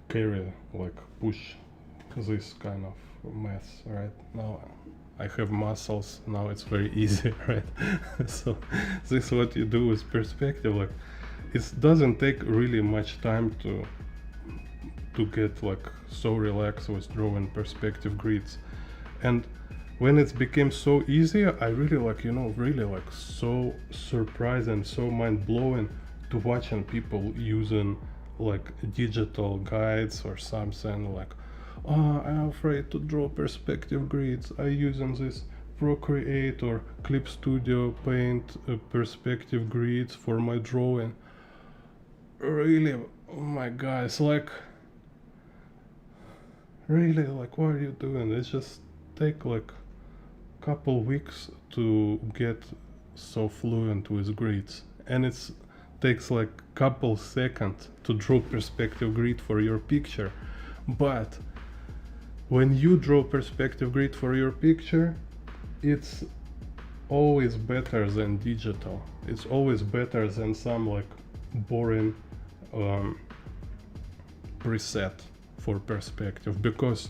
carry, like push this kind of mess right now. I have muscles now, it's very easy, right? So this is what you do with perspective. Like it doesn't take really much time to get like so relaxed with drawing perspective grids. And when it became so easy, I really like, you know, really like so surprised and so mind-blowing to watching people using like digital guides or something like, oh, I'm afraid to draw perspective grids. I using this Procreate or Clip Studio Paint perspective grids for my drawing. Really, oh my god, it's like, really, like, what are you doing? It just take like couple weeks to get so fluent with grids, and it's takes like couple seconds to draw perspective grid for your picture. But when you draw perspective grid for your picture, it's always better than digital. It's always better than some like boring preset for perspective, because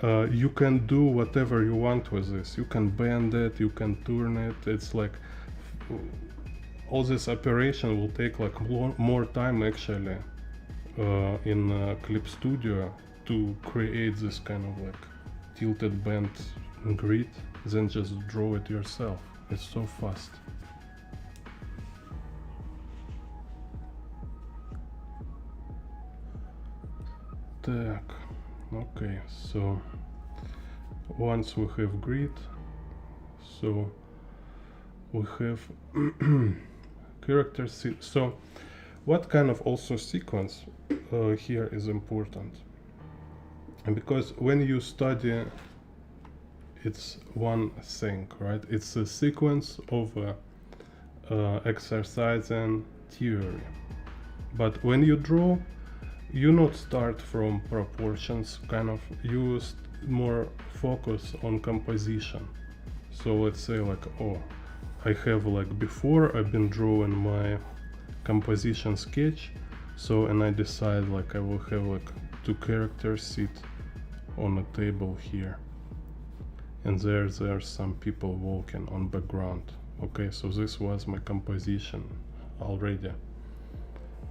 you can do whatever you want with this. You can bend it, you can turn it. It's like all this operation will take like more time actually in Clip Studio to create this kind of like tilted bent grid than just draw it yourself. It's so fast. Так, okay, so once we have grid, so we have character so what kind of also sequence here is important, and because when you study it's one thing, right? It's a sequence of exercise and theory, but when you draw you not start from proportions, kind of you more focus on composition. So let's say like, oh, I have like before I've been drawing my composition sketch, so and I decide like I will have like two characters sit on a table here, and there's some people walking on background. Okay, so this was my composition already,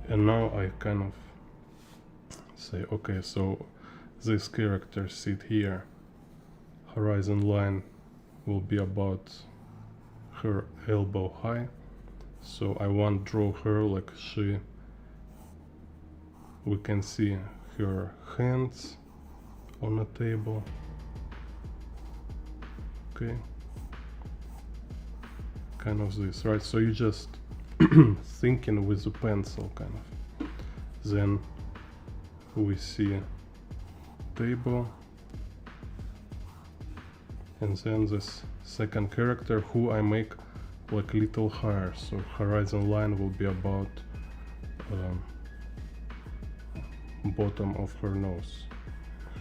and now I kind of say, okay, so this character sit here, horizon line will be about her elbow high, so I want to draw her like we can see her hands on a table. Okay, kind of this, right? So you just thinking with the pencil kind of, then we see table, and then this second character who I make like little higher, so horizon line will be about bottom of her nose.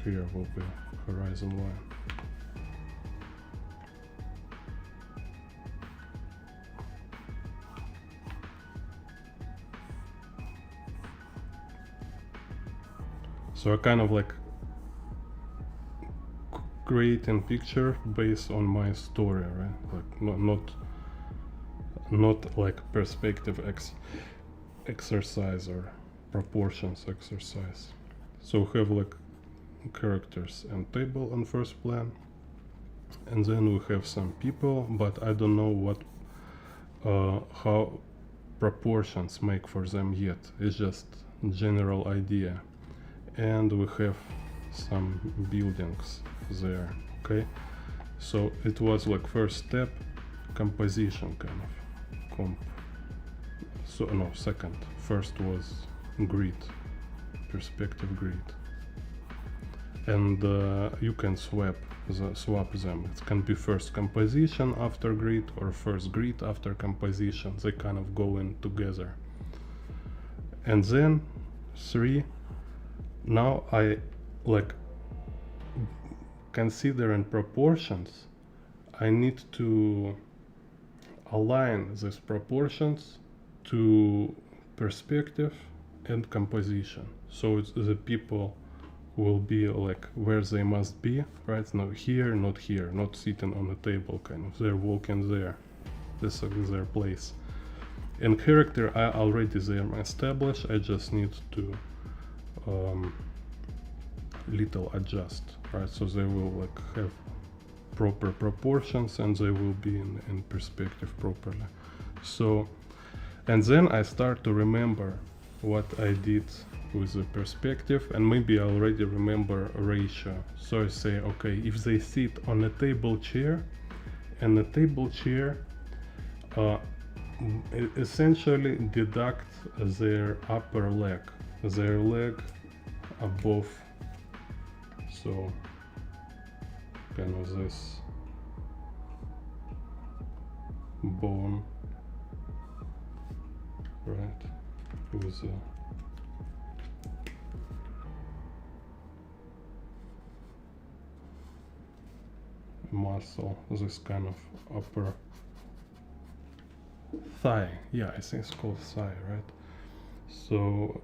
Here will be horizon line. So I kind of like creating picture based on my story, right? Like not like perspective exercise or proportions exercise. So we have like characters and table on first plan, and then we have some people, but I don't know what how proportions make for them yet. It's just general idea. And we have some buildings there. Okay, so it was like first step, composition kind of so no, second. First was grid, perspective grid, and you can swap them. It can be first composition after grid or first grid after composition. They kind of go in together. And then 3, now I like considering proportions, I need to align these proportions to perspective and composition. So it's the people will be like where they must be, right? Now here, not here, not sitting on the table, kind of they're walking there. This is their place. And character I already them established. I just need to little adjust, right? So they will like have proper proportions and they will be in perspective properly. So, and then I start to remember what I did with the perspective, and maybe I already remember a ratio. So I say, okay, if they sit on a table chair, and the table chair essentially deduct their upper leg, their leg above, so kind of this bone, right, with a muscle, this kind of upper thigh. Yeah, I think it's called thigh, right? So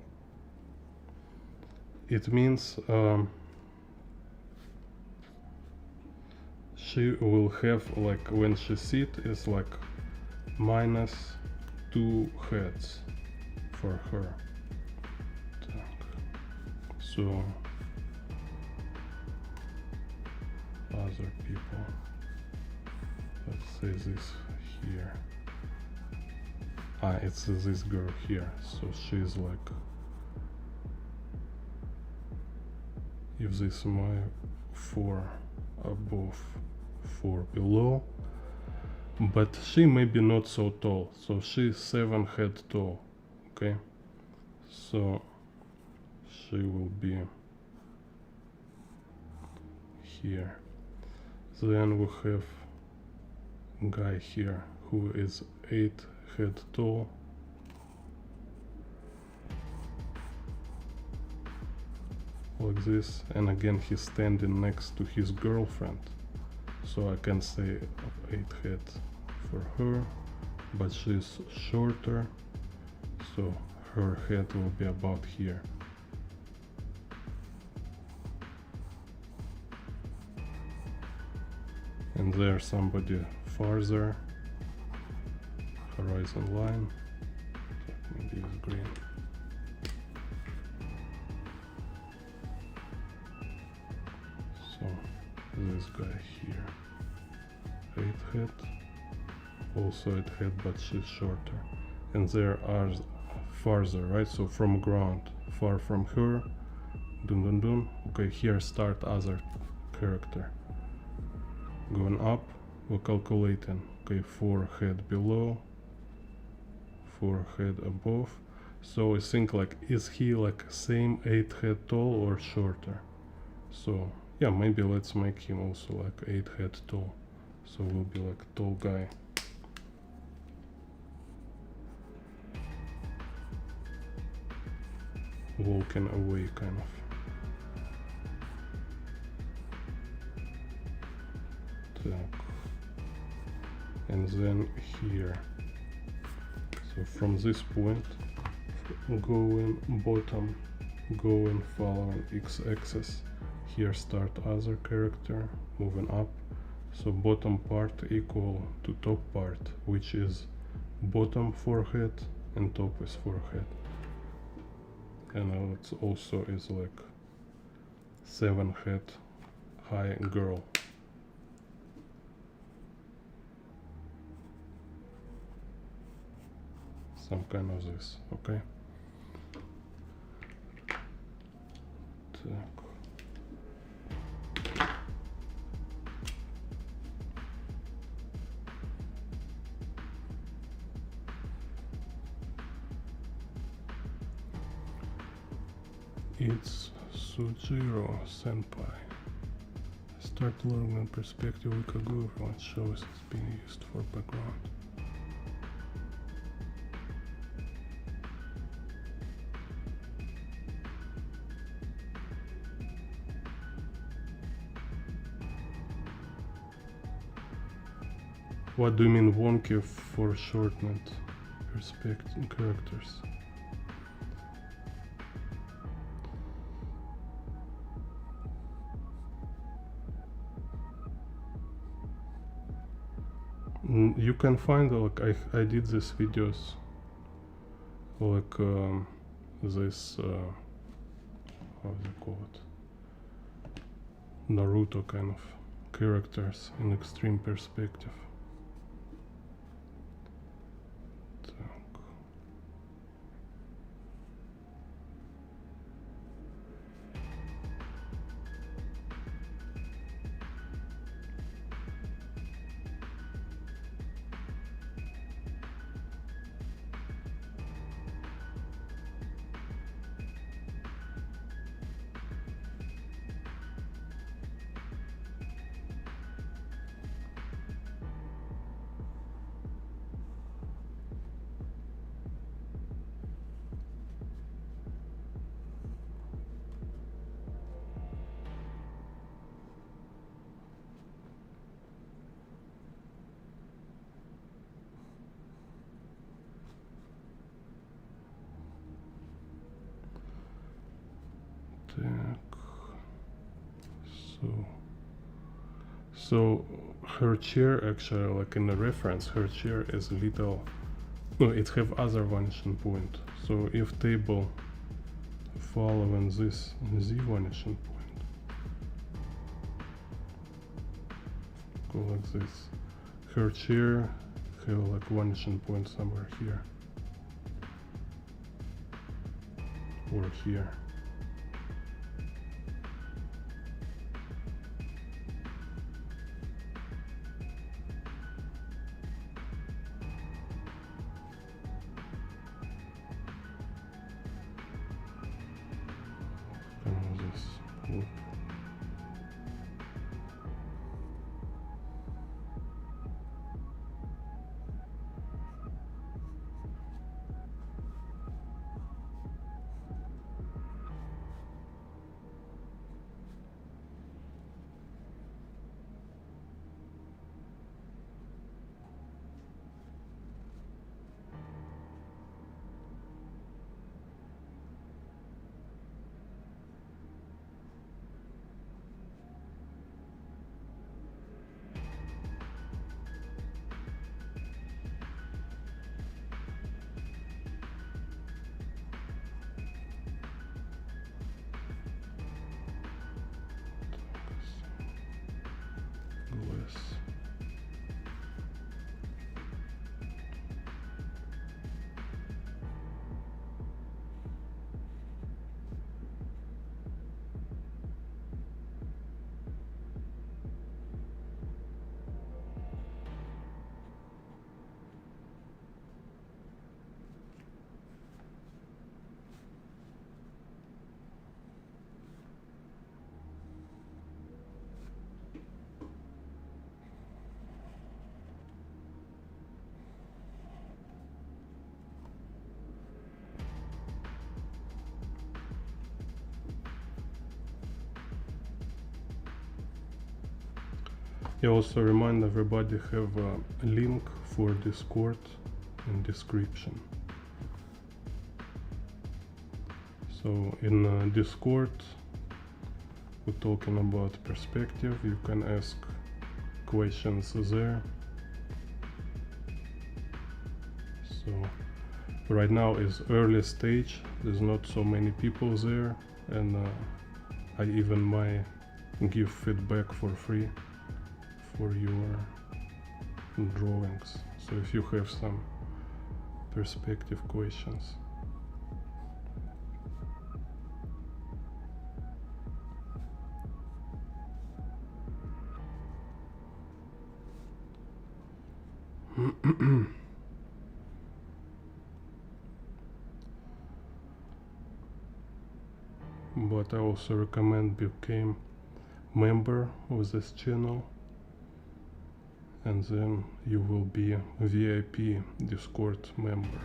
it means she will have like when she sit is like minus 2 heads for her. So other people, let's say this here. It's this girl here, so she's like, if this my 4 above, 4 below, but she may be not so tall, so she's 7 head tall. Okay, so she will be here. Then we have guy here who is 8 head tall. Like this, and again he's standing next to his girlfriend, so I can say 8 head for her, but she's shorter, so her head will be about here. And there's somebody farther, horizon line, maybe it's green. So this guy here, 8 head, also 8 head, but she's shorter. And there are farther, right? So from ground, far from her, dun dun dun. Okay, here start other character. Going up, we're calculating. Okay, 4 head below, 4 head above. So I think like, is he like same 8 head tall or shorter? So yeah, maybe let's make him also like 8 head tall. So we'll be like tall guy. Walking away kind of. And then here, so from this point going bottom, going following x-axis, here start other character, moving up, so bottom part equal to top part, which is bottom forehead and top is forehead, and it also is like 7 head high girl. Some kind of this, okay? Так. It's Sujiro Senpai. I started learning perspective a week ago. Everyone shows it's being used for background. What do you mean wonky for shortened perspective characters? You can find like I did these videos like this how do you call it, Naruto kind of characters in extreme perspective. So her chair actually, like in the reference, her chair is a little no, it have other vanishing point. So if table following this z vanishing point, go like this. Her chair have like vanishing point somewhere here or here. This look. Glass. I also remind everybody have a link for Discord in description. So in Discord we're talking about perspective. You can ask questions there. So right now is early stage, there's not so many people there, and I even might give feedback for free for your drawings. So if you have some perspective questions. But I also recommend become member of this channel, and then you will be a VIP Discord member,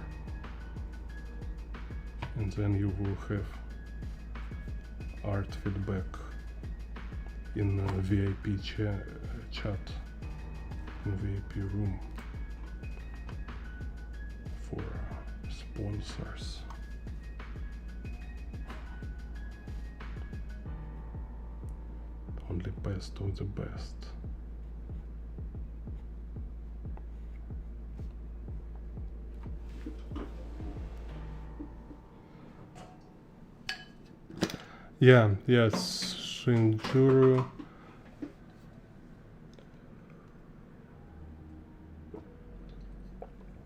and then you will have art feedback in a VIP chat, in VIP room for sponsors. Only best of the best. Yes, Shinjuru.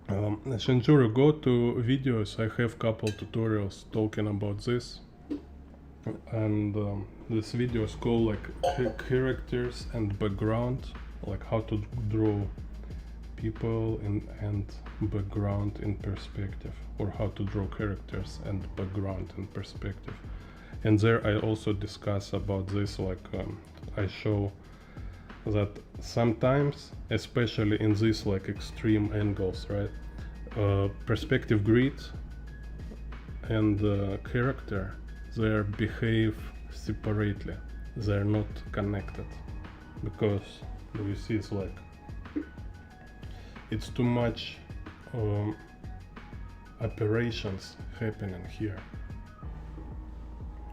Shinjuru, go to videos. I have couple tutorials talking about this, and this video is called like characters and background, like how to draw people and background in perspective, or how to draw characters and background in perspective. And there I also discuss about this, like I show that sometimes, especially in these like extreme angles, right, perspective grid and character, they behave separately, they're not connected, because you see it's like it's too much operations happening here.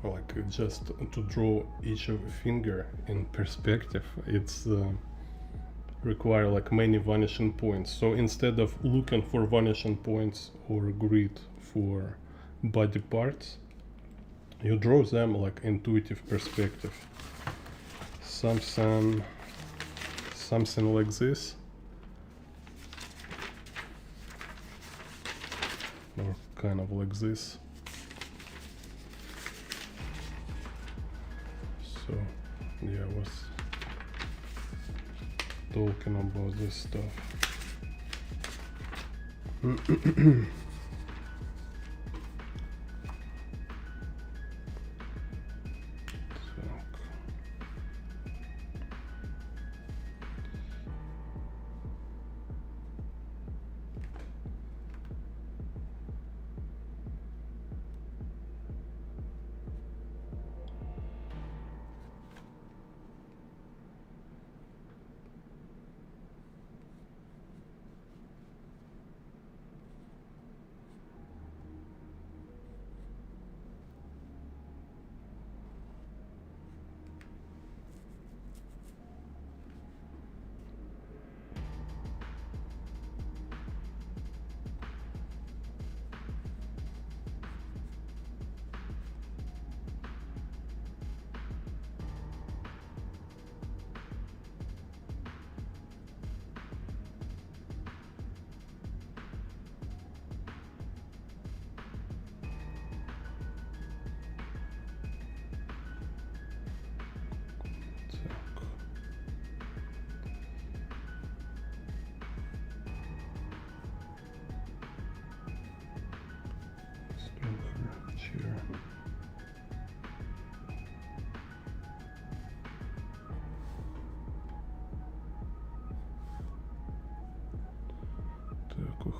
Like just to draw each finger in perspective, it's require like many vanishing points. So instead of looking for vanishing points or grid for body parts, you draw them like intuitive perspective. Something like this, or kind of like this. So yeah, I was talking about this stuff.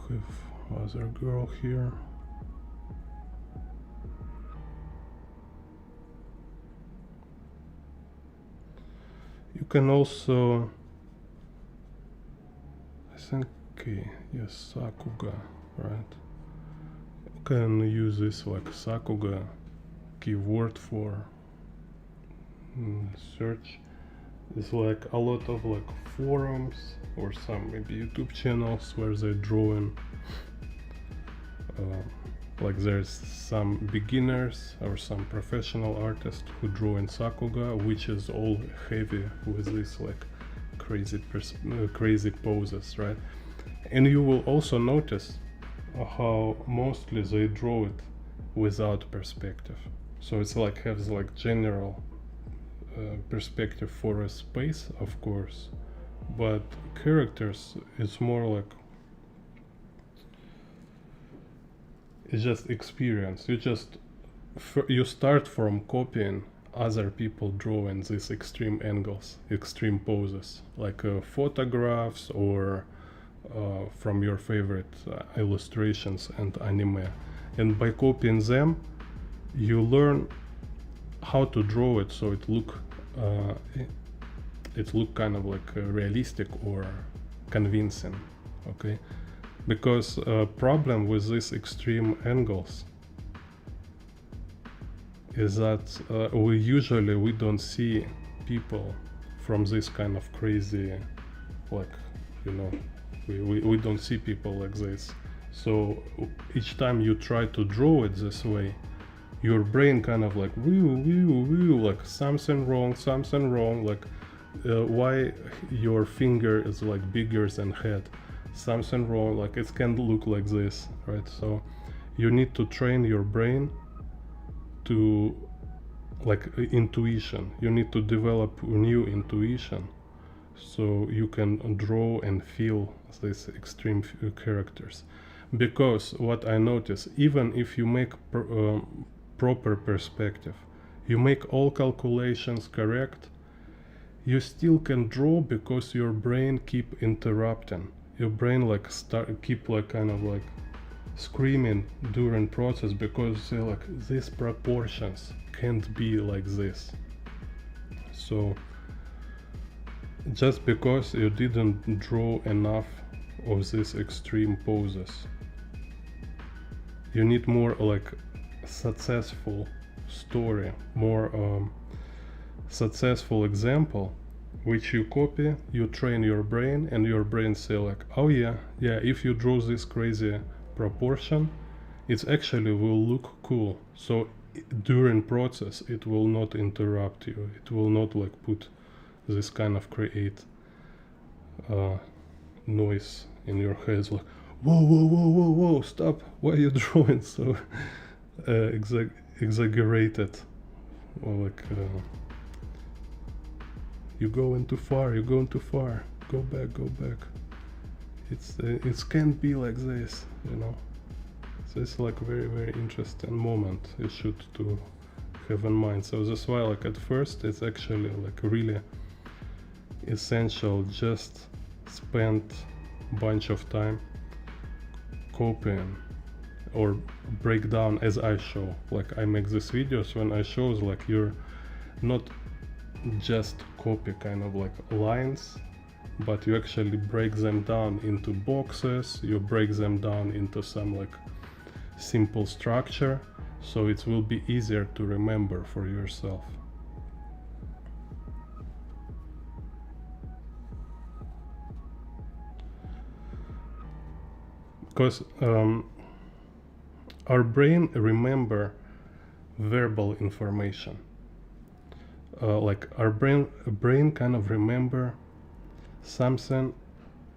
We have other girl here. You can also, I think, yes, Sakuga, right? You can use this like Sakuga keyword for search. It's like a lot of like forums or some maybe YouTube channels where they're drawing. Like there's some beginners or some professional artists who draw in Sakuga, which is all heavy with this like crazy poses, right? And you will also notice how mostly they draw it without perspective. So it's like has like general perspective for a space, of course, but characters it's more like it's just experience. You start from copying other people drawing these extreme angles, extreme poses, like photographs or from your favorite illustrations and anime. And by copying them, you learn how to draw it so it look kind of like realistic or convincing. Okay. Because problem with these extreme angles is that we don't see people from this kind of crazy, like, you know, we don't see people like this. So each time you try to draw it this way, your brain kind of like like something wrong, like why your finger is like bigger than head, something wrong, like it can't look like this, right? So you need to train your brain to like intuition. You need to develop new intuition so you can draw and feel these extreme characters. Because what I notice, even if you make proper perspective, you make all calculations correct, you still can draw because your brain keep interrupting. Your brain like keep like kind of like screaming during process because like these proportions can't be like this. So just because you didn't draw enough of these extreme poses, you need more like successful story, more successful example which you copy, you train your brain, and your brain say like, oh yeah, if you draw this crazy proportion, it actually will look cool. So during process, it will not interrupt you. It will not like put this kind of create noise in your head, like, whoa, whoa, whoa, whoa, whoa, stop! Why are you drawing so exaggerated? Or like, you're going too far. You're going too far. Go back. Go back. It can't be like this, you know. So it's like very, very interesting moment you should to have in mind. So that's why like at first it's actually like really essential just spend bunch of time copying or break down as I show. Like I make these videos when I show like you're not just copy kind of like lines, but you actually break them down into boxes, you break them down into some like simple structure, so it will be easier to remember for yourself. Because our brain remember verbal information. Like our brain kind of remember something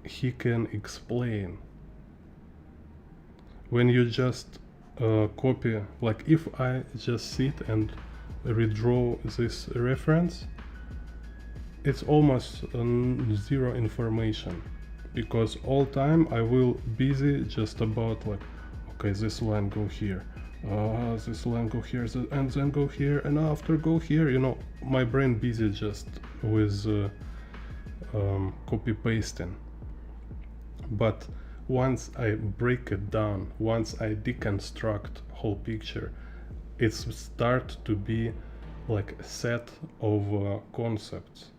he can explain. When you just copy, like if I just sit and redraw this reference, it's almost zero information, because all time I will busy just about like, okay, this line go here, this line go here, and then go here, and after go here, you know, my brain busy just with copy pasting. But once I break it down, once I deconstruct whole picture, it start to be like a set of concepts.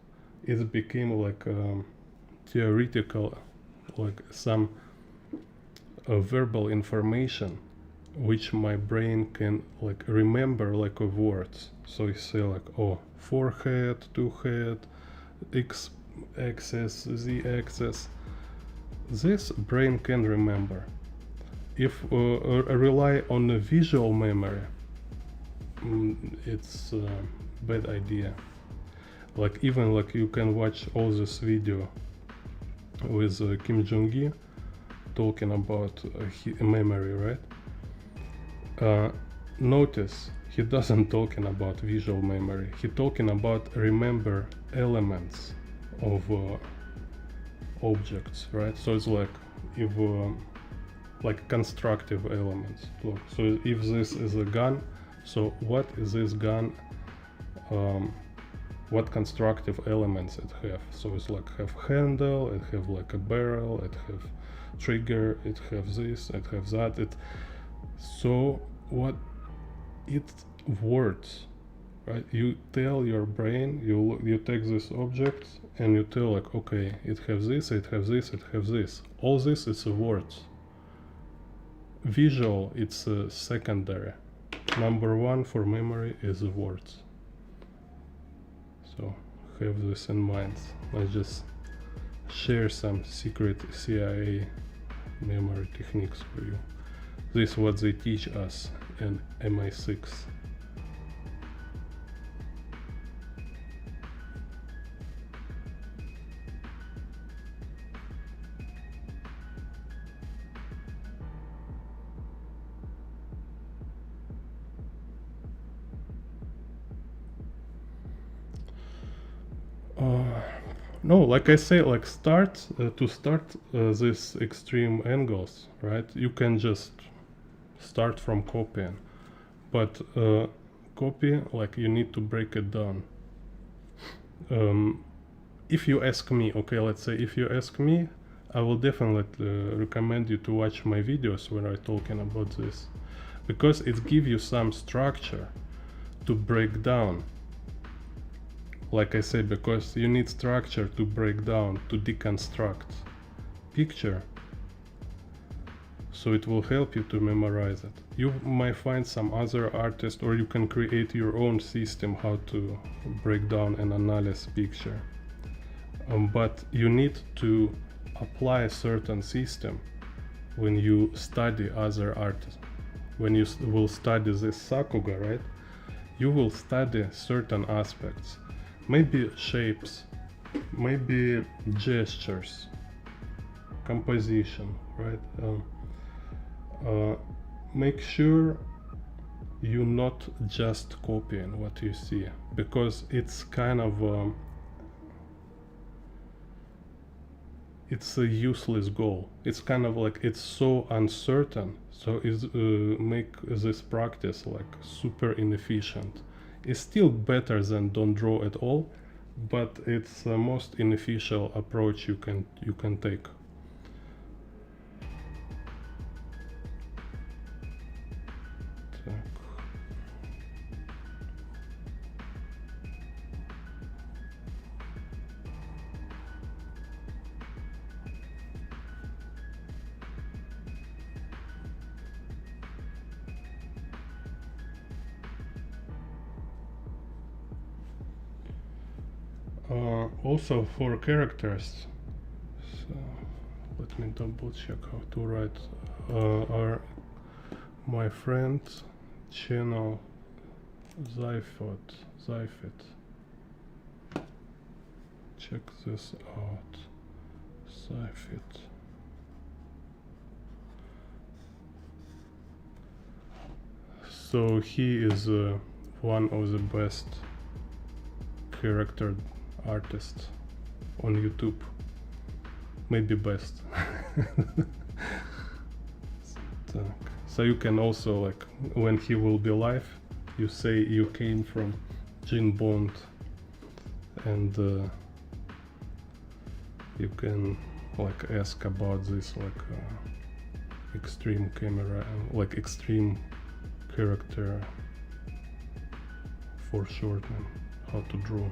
It became like theoretical, like some verbal information which my brain can like remember like of words. So you say like, oh, forehead, two head, x axis, z axis. This brain can remember. If rely on the visual memory, it's a bad idea. Like even like you can watch all this video with Kim Jong-gi talking about memory, right? Notice he doesn't talking about visual memory. He talking about remember elements of objects, right? So it's like if like constructive elements. Look, so if this is a gun, so what is this gun? What constructive elements it have? So it's like have handle, it have like a barrel, it have trigger, it have this, it have that. It so what it words, right? You tell your brain, you take this object and you tell like, okay, it has this, it has this, it has this. All this is words. Visual, it's secondary. Number one for memory is words. So have this in mind. I just share some secret CIA memory techniques for you. This is what they teach us in MI6. No, like I say, like start this extreme angles, right? You can just start from copying, but copy, like you need to break it down. If you ask me, okay, let's say if you ask me, I will definitely recommend you to watch my videos where I'm talking about this, because it gives you some structure to break down. Like I said, because you need structure to break down, to deconstruct picture, so it will help you to memorize it. You might find some other artist, or you can create your own system how to break down and analyze picture. but you need to apply a certain system when you study other artists. When you will study this sakuga, right, you will study certain aspects, maybe shapes, maybe gestures, composition, right? Make sure you're not just copying what you see, because it's kind of it's a useless goal. It's kind of like, it's so uncertain, so it's make this practice like super inefficient. It's still better than don't draw at all, but it's the most inefficient approach you can take. Так. Also for characters, so let me double check how to write. Are my friend channel Zyfit. Check this out. Zyfit. So he is one of the best character artists on YouTube. Maybe best. So you can also, like, when he will be live, you say you came from Gene Bond, and you can like ask about this, like extreme camera, like extreme character foreshortening, how to draw.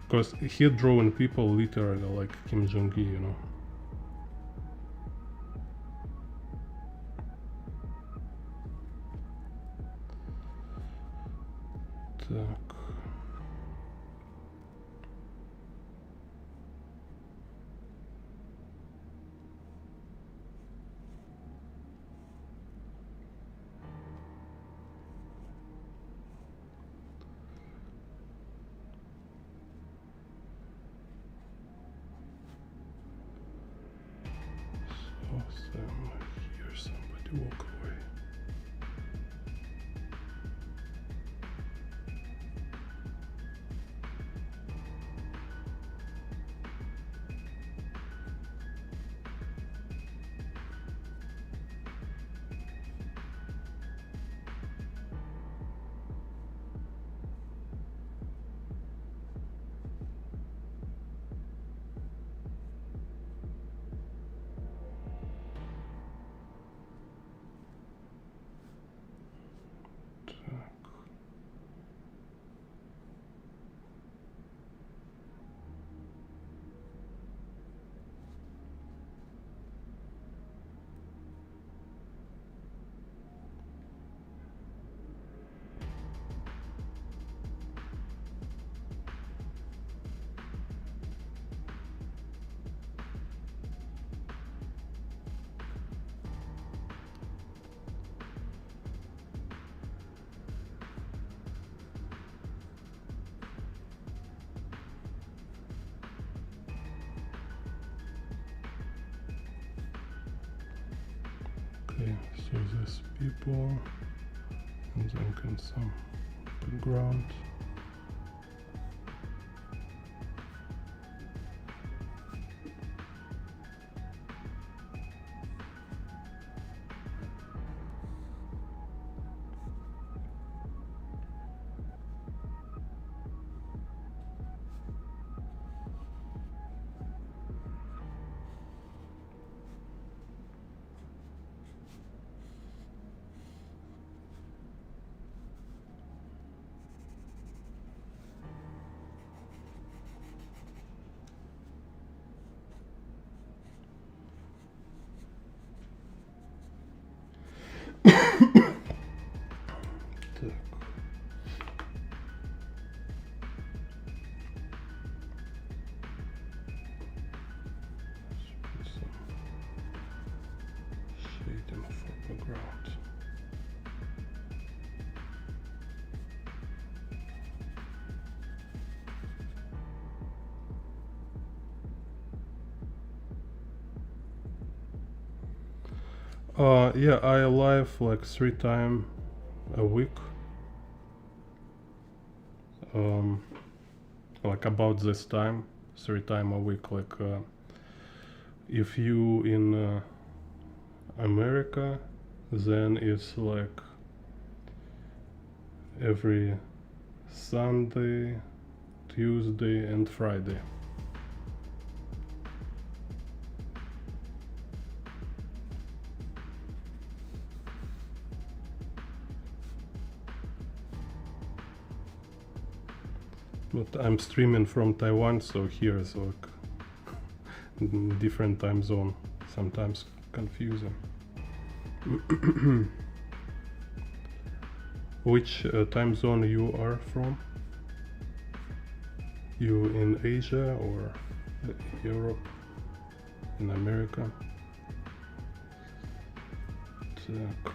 Because he drawing people literally like Kim Jong-il, you know. Так. Awesome. I hear somebody walk away. Okay, so there's people, and then can some background. Так. Yeah, I live like 3 times a week. Like about this time, 3 times a week. Like if you in America, then it's like every Sunday, Tuesday, and Friday. But I'm streaming from Taiwan, so here is like different time zone. Sometimes confusing. Which time zone you are from? You in Asia or Europe? In America? Так.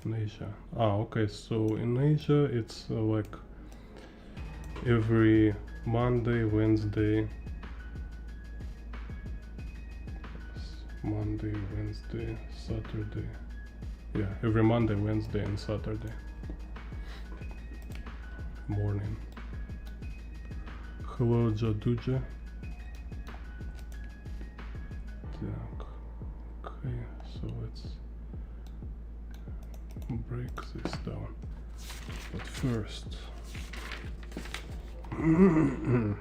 In Asia. Okay, so in Asia it's like every Monday, Wednesday, Saturday. Yeah, every Monday, Wednesday, and Saturday morning. Hello, Jaduja. Так. Okay, so let's break this down. But first, Who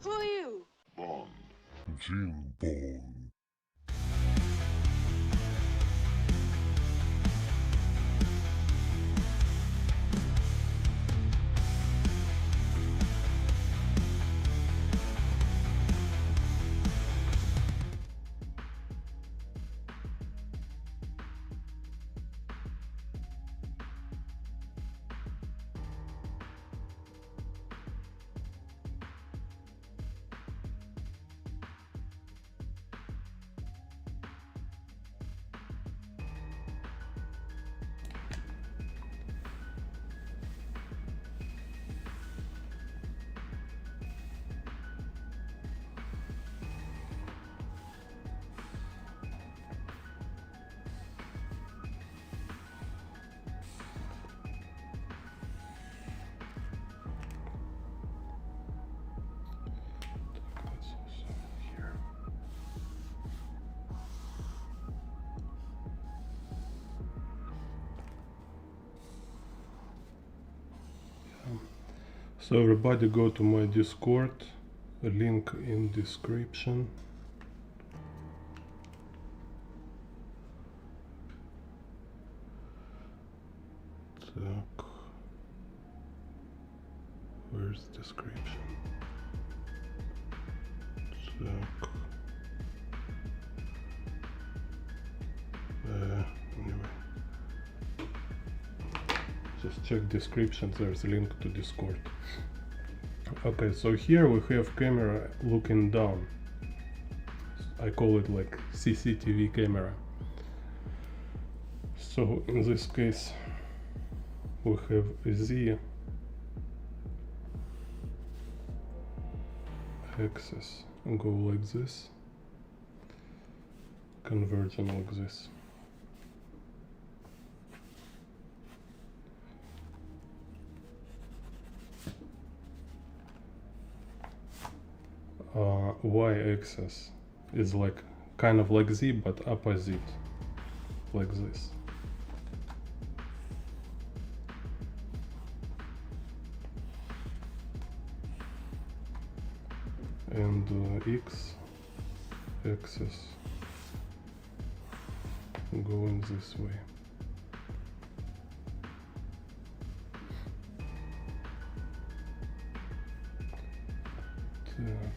are you? Bond. Jim Bond. that's also here. So everybody go to my Discord, a link in description. Так. Where's description? Так. Anyway. Just check description, there's a link to Discord. Okay, so here we have camera looking down. I call it like CCTV camera. So in this case we have a Z axis, go like this, converging like this. Y-axis is like kind of like Z but opposite, like this. And X-axis going this way. Так.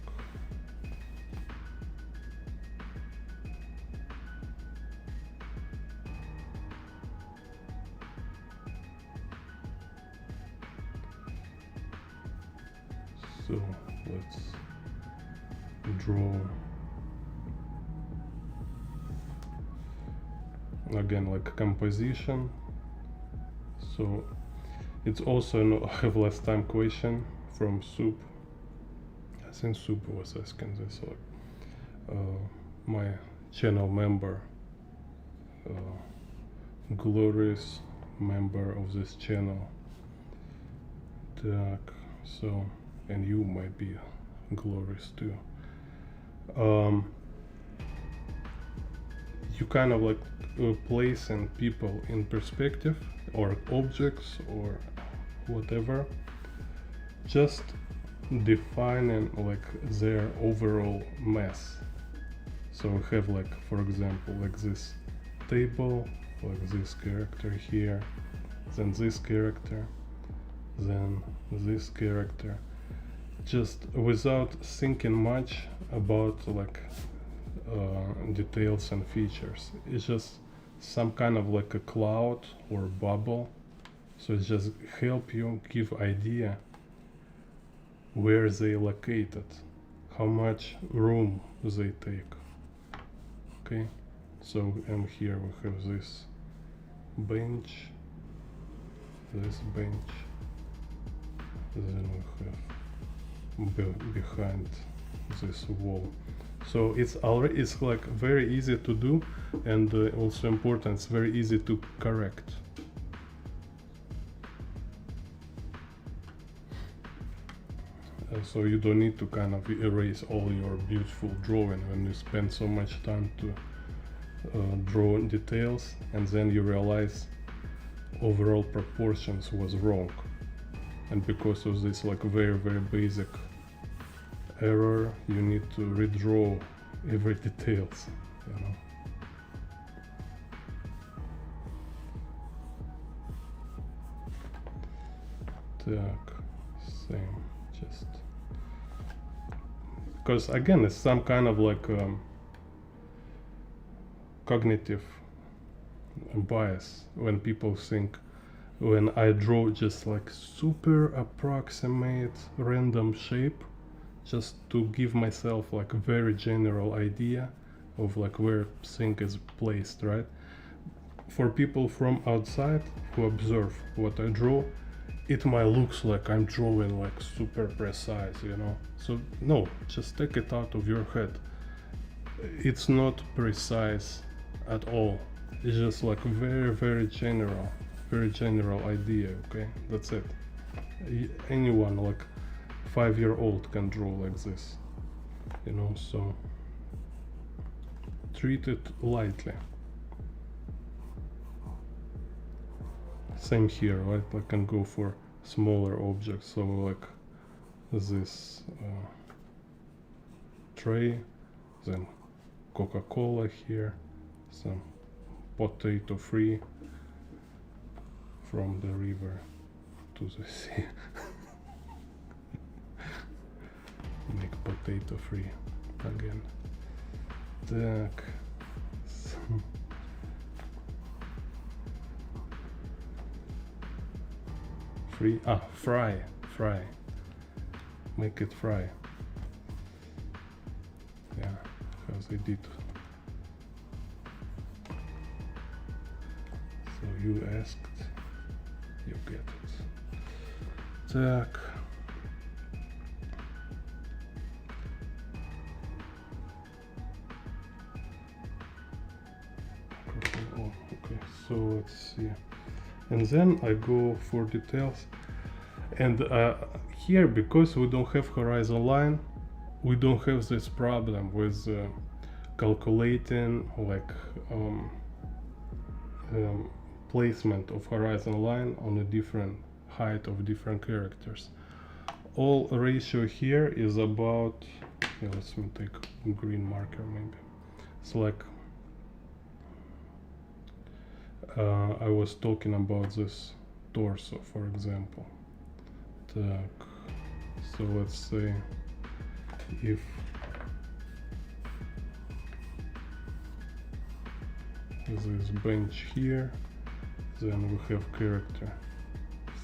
So let's draw again like composition. So it's also no have less time question from Soup. I think Soup was asking this, like my channel member, glorious member of this channel. Так, so, and you might be glorious too. You kind of like placing people in perspective, or objects, or whatever, just defining like their overall mass. So we have like, for example, like this table, like this character here, then this character, then this character, just without thinking much about like details and features. It's just some kind of like a cloud or bubble, so it just help you give idea where they located, how much room they take. Okay, so, and here we have this bench, then we have behind this wall. So it's already, it's like very easy to do, and also important, it's very easy to correct. So you don't need to kind of erase all your beautiful drawing when you spend so much time to draw details, and then you realize overall proportions was wrong, and because of this like very basic error, you need to redraw every details, you know. Так, same, just because again it's some kind of like cognitive bias when people think, when I draw just like super approximate random shape, just to give myself like a very general idea of like where thing is placed, right? For people from outside who observe what I draw, it might looks like I'm drawing like super precise, you know. So no, just take it out of your head. It's not precise at all. It's just like very general idea. Okay, that's it. Anyone like 5-year-old can draw like this, you know. So treat it lightly. Same here, right? I can go for smaller objects, so like this tray, then Coca-Cola here, some potato free from the river to the sea. Make potato free again. Так. Free, fry. Make it fry. Yeah, as they did. So you asked, you get it. Так. Oh, okay, so let's see. And then I go for details, and here, because we don't have horizon line, we don't have this problem with calculating like placement of horizon line on a different height of different characters. All ratio here is about, yeah, let me take a green marker maybe. It's like I was talking about this torso, for example. Так, so let's say if this bench here, then we have character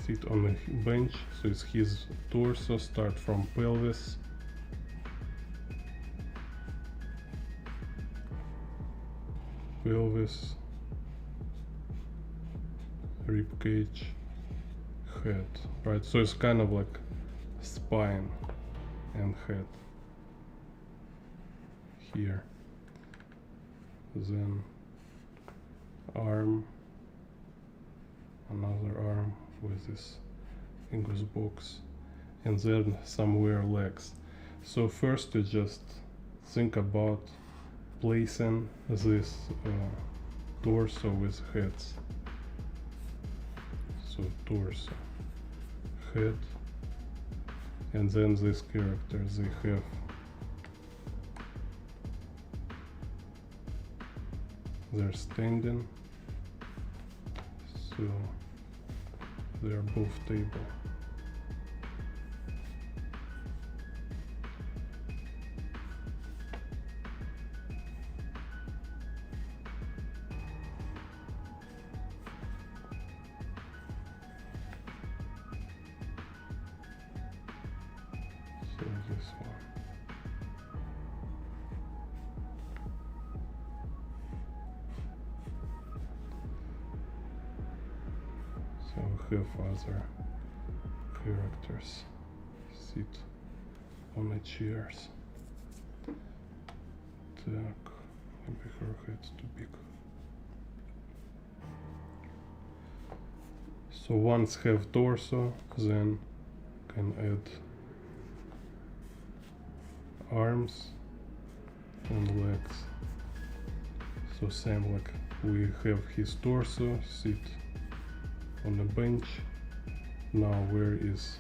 sit on a bench, so it's his torso, start from pelvis, rib cage, head, right? So it's kind of like spine and head here. Then arm, another arm with this English box, and then somewhere legs. So first you just think about placing this torso with heads. So torso, head, and then these characters, they have they're standing, so they're both table. So this one. So we have other characters sit on the chairs. Так, maybe her head's too big. So once have torso, then can add arms and legs. So same like we have his torso, sit on a bench. Now where is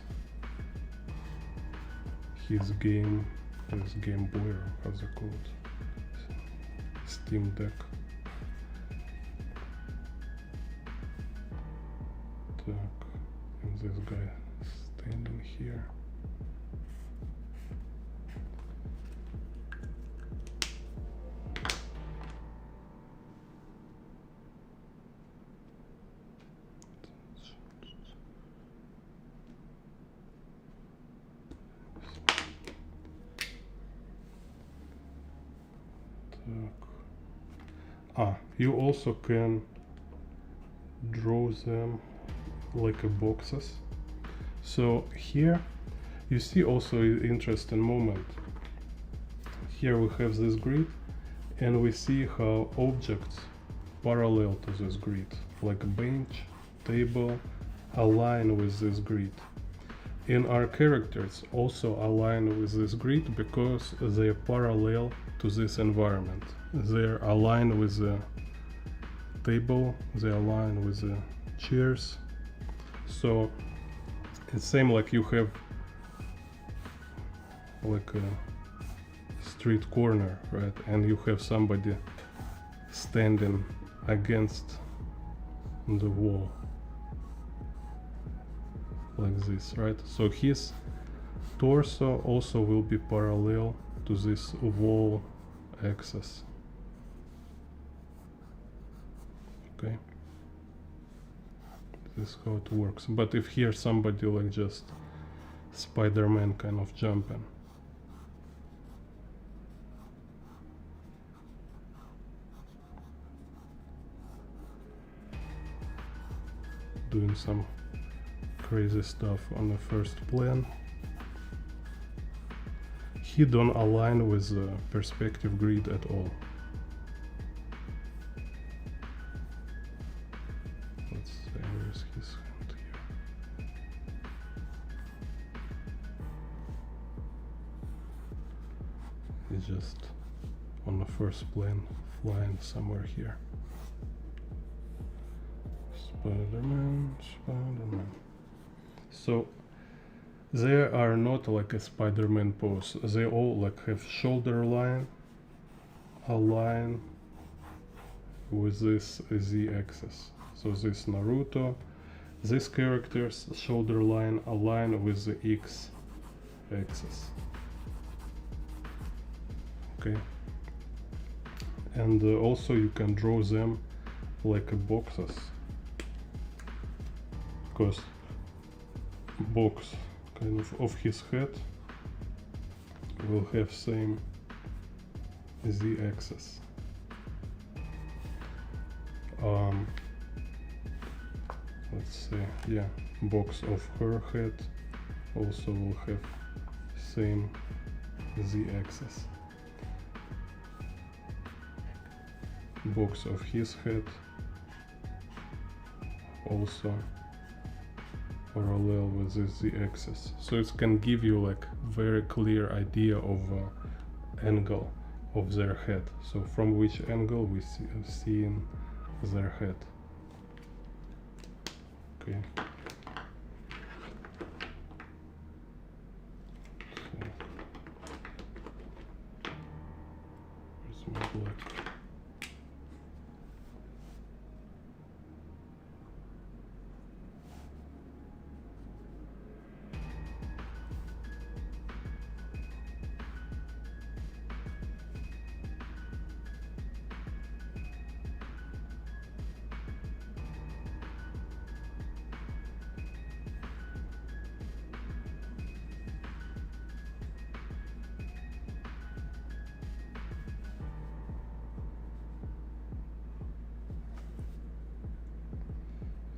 his game, his Game Boy, or how's it called, Steam Deck. Так, and this guy standing here. You also can draw them like a boxes. So here you see also an interesting moment. Here we have this grid, and we see how objects parallel to this grid, like a bench, table, align with this grid. And our characters also align with this grid because they are parallel to this environment. They're aligned with the table, they align with the chairs. So it's same like you have like a street corner, right? And you have somebody standing against the wall like this, right? So his torso also will be parallel to this wall axis. Okay, this is how it works. But if here somebody like just Spider-Man kind of jumping, doing some crazy stuff on the first plan, he don't align with the perspective grid at all. Let's say where is his hand here. He's just on the first plane, flying somewhere here. Spider-Man, Spider-Man. So they are not like a Spider-Man pose. They all like have shoulder line align with this Z-axis. So this Naruto, these characters shoulder line align with the X-axis. Okay. And also you can draw them like a boxes, because box kind of his head will have same z-axis. Let's say, yeah, box of her head also will have same z-axis. Box of his head also parallel with the z-axis, so it can give you like very clear idea of angle of their head, so from which angle we see in their head. Okay. So, where's my black?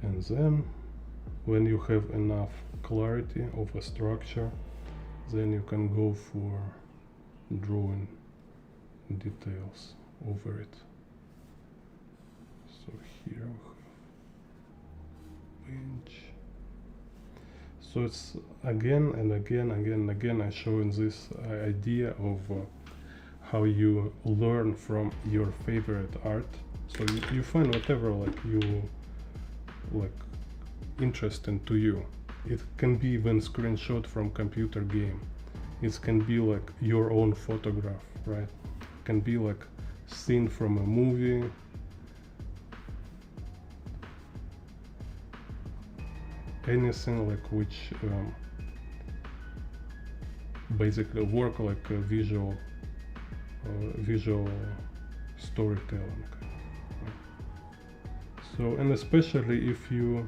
And then when you have enough clarity of a structure, then you can go for drawing details over it. So here we have bench. So it's again and again I'm showing this idea of how you learn from your favorite art. So you find whatever like you like interesting to you. It can be even screenshot from computer game. It can be like your own photograph, right? It can be like scene from a movie. Anything like which basically work like a visual storytelling. So, and especially if you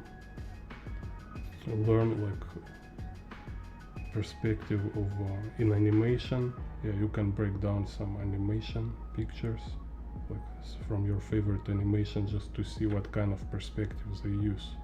learn like perspective of in animation, yeah, you can break down some animation pictures like from your favorite animation just to see what kind of perspectives they use.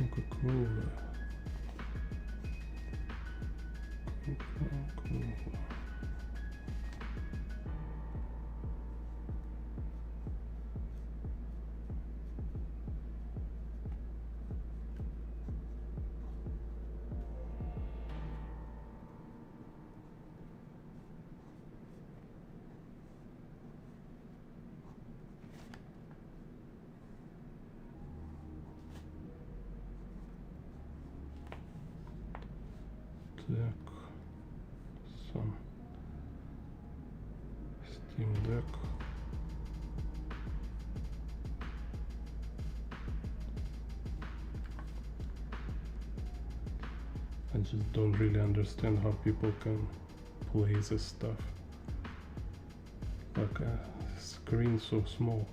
Coca-Cola. Coca-Cola. Так, some Steam Deck. I just don't really understand how people can play this stuff. Like a screen so small.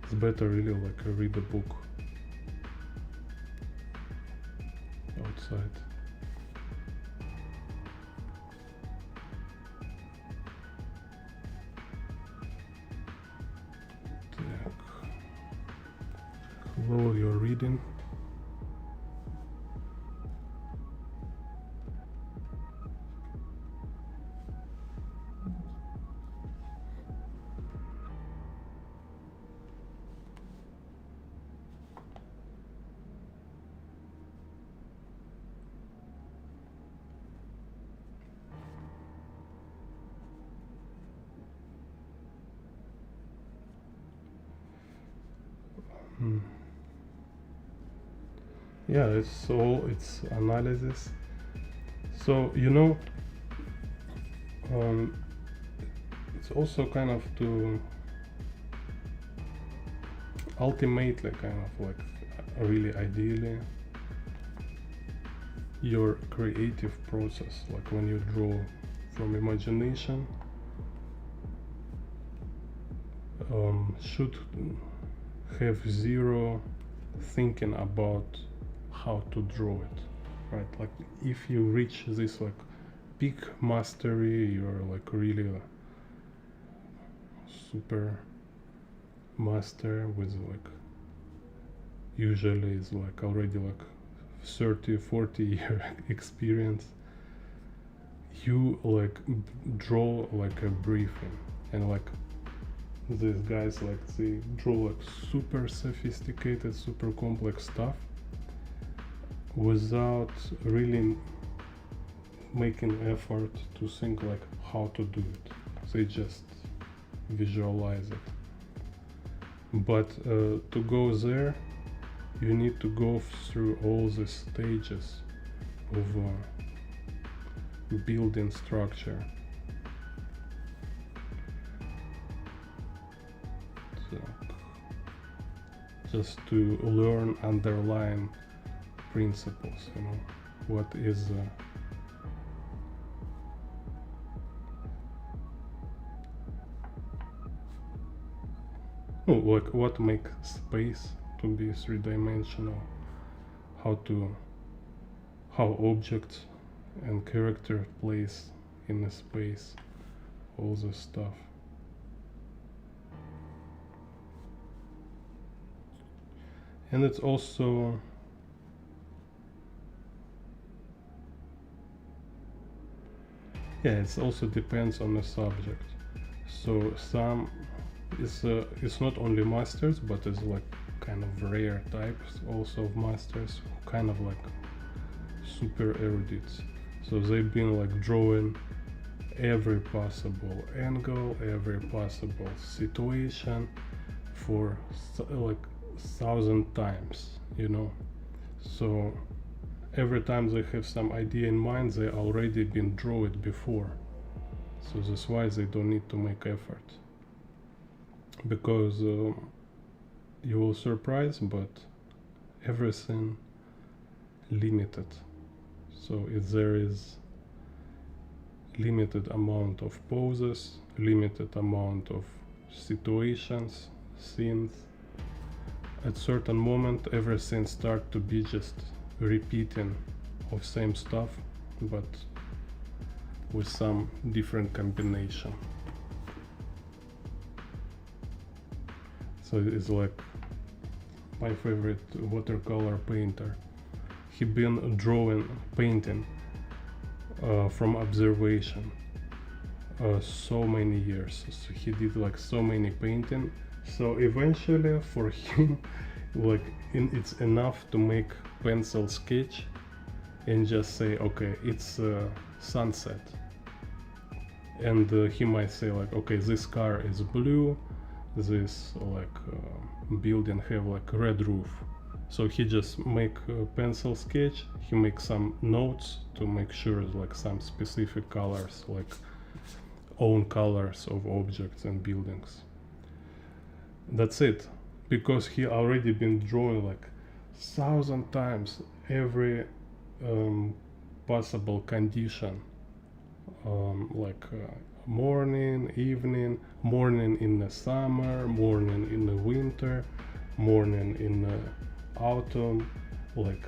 It's better really like read a book outside. Так. Hello, you're reading. Yeah, it's analysis. So it's also kind of to ultimately kind of like really ideally your creative process, like when you draw from imagination, should have zero thinking about how to draw it, right? Like if you reach this like peak mastery, you're like really super master with like usually is like already like 30-40 year experience. You like draw like a briefing, and like these guys like they draw like super sophisticated, super complex stuff without really making effort to think like how to do it. They just visualize it. But to go there, you need to go through all the stages of building structure. So, just to learn underlying principles, what is like what makes space to be three-dimensional, how objects and character place in the space, all this stuff. And it's also it also depends on the subject. So it's not only masters, but it's like kind of rare types also of masters who kind of like super erudites. So they've been like drawing every possible angle, every possible situation for like 1,000 times, So every time they have some idea in mind, they already been draw it before. So that's why they don't need to make effort. Because you will surprise, but everything limited. So if there is limited amount of poses, limited amount of situations, scenes, at certain moment everything start to be just repeating of same stuff, but with some different combination. So it's like my favorite watercolor painter. He been drawing, painting from observation so many years. So he did like so many painting. So eventually for him, like it's enough to make pencil sketch and just say, okay, it's sunset. And he might say like, okay, this car is blue, this like building have like red roof. So he just make a pencil sketch, he makes some notes to make sure like some specific colors, like own colors of objects and buildings. That's it, because he already been drawing like 1,000 times every possible condition, like morning, evening, morning in the summer, morning in the winter, morning in the autumn, like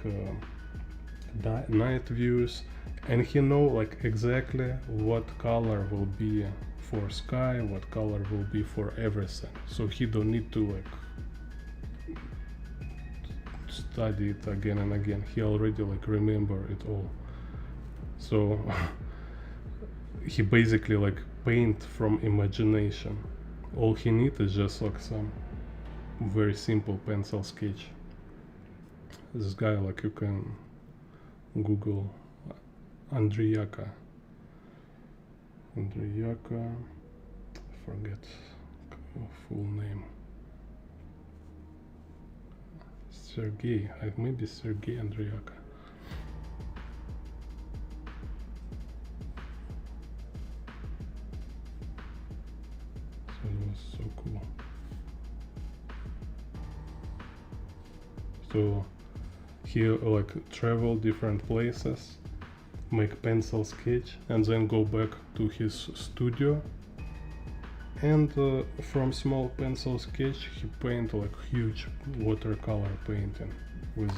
night views, and he know like exactly what color will be for sky, what color will be for everything. So he don't need to like study it again and again. He already like remember it all. So he basically like paint from imagination. All he need is just like some very simple pencil sketch. This guy, like, you can Google Andriyaka, forget full name. Sergey, maybe Sergey Andriyaka. So it was so cool. So he like travel different places, make pencil sketch, and then go back to his studio, and from small pencil sketch he paint like huge watercolor painting with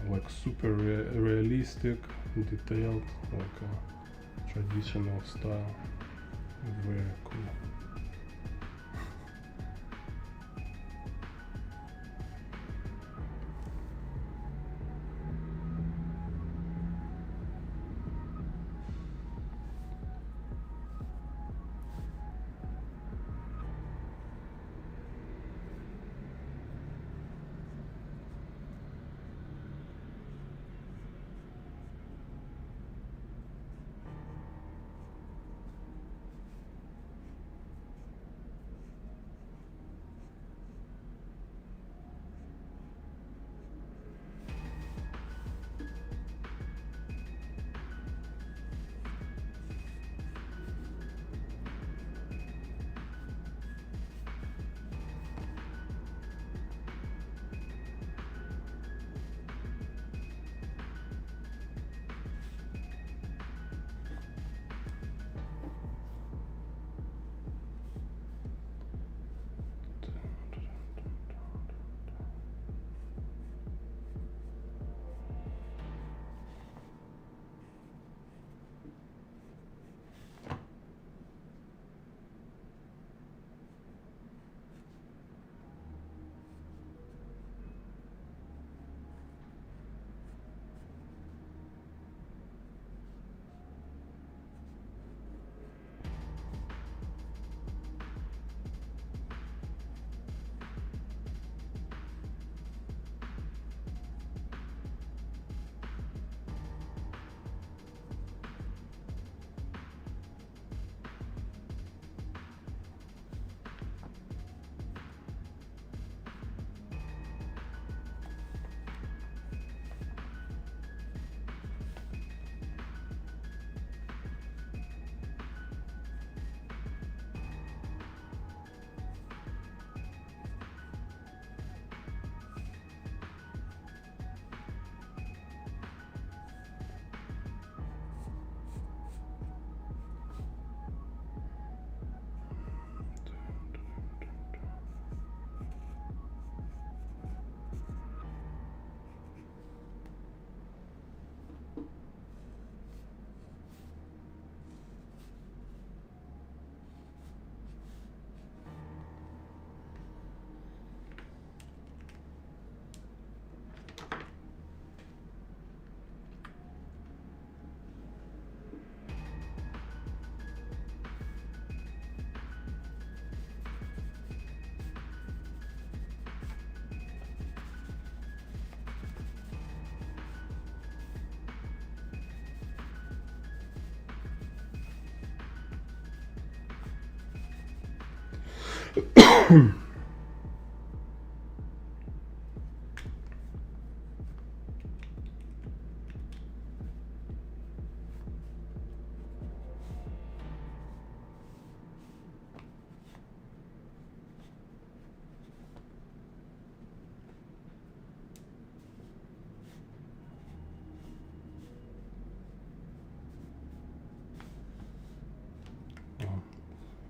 like super realistic, detailed, like traditional style. Very cool.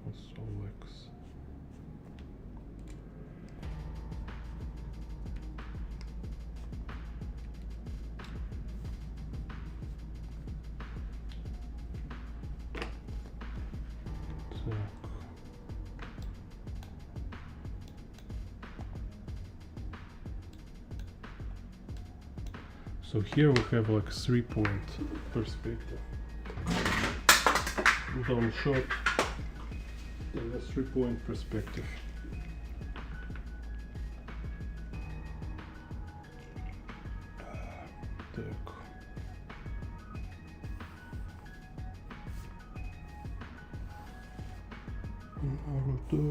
Also Lex. Так. So here we have like 3-point perspective. Down shot in a 3-point perspective. Так. Наруто.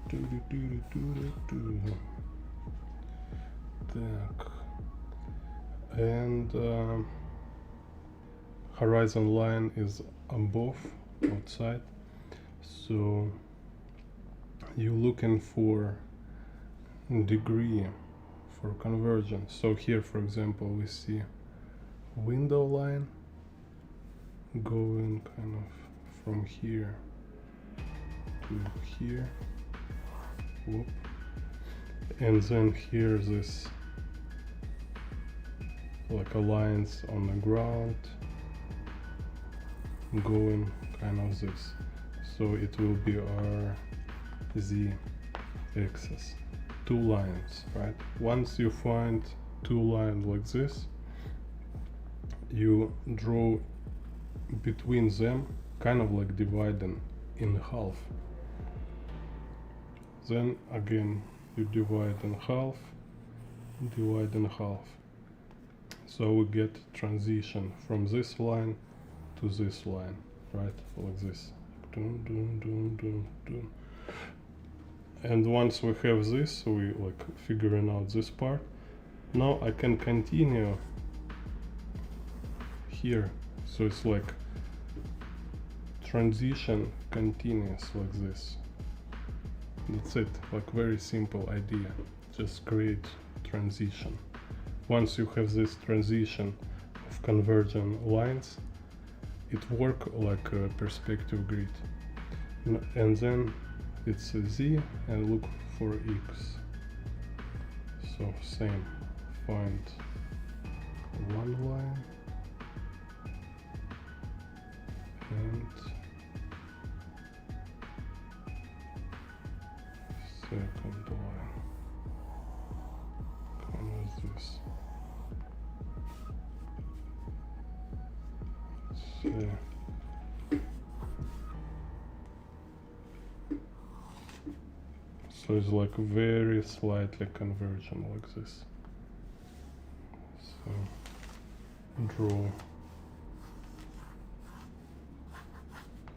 Ту-ду-ду-ду-ду-ду. Так. And horizon line is above, outside. So you're looking for degree for convergence. So here, for example, we see window line going kind of from here to here. Whoop. And then here this like a lines on the ground going kind of this. So it will be our z axis. 2 lines, right? Once you find 2 lines like this, you draw between them, kind of like dividing in half. Then again you divide in half, divide in half. So we get transition from this line to this line, right? Like this. Dun, dun, dun, dun, dun. And once we have this, we like figuring out this part. Now I can continue here. So it's like transition continuous like this. That's it, like very simple idea. Just create transition. Once you have this transition of converging lines, it works like a perspective grid. And then it's a z and look for x. So same, find one line and second line. Kind of this. So so it's like very slightly convergent like this. So draw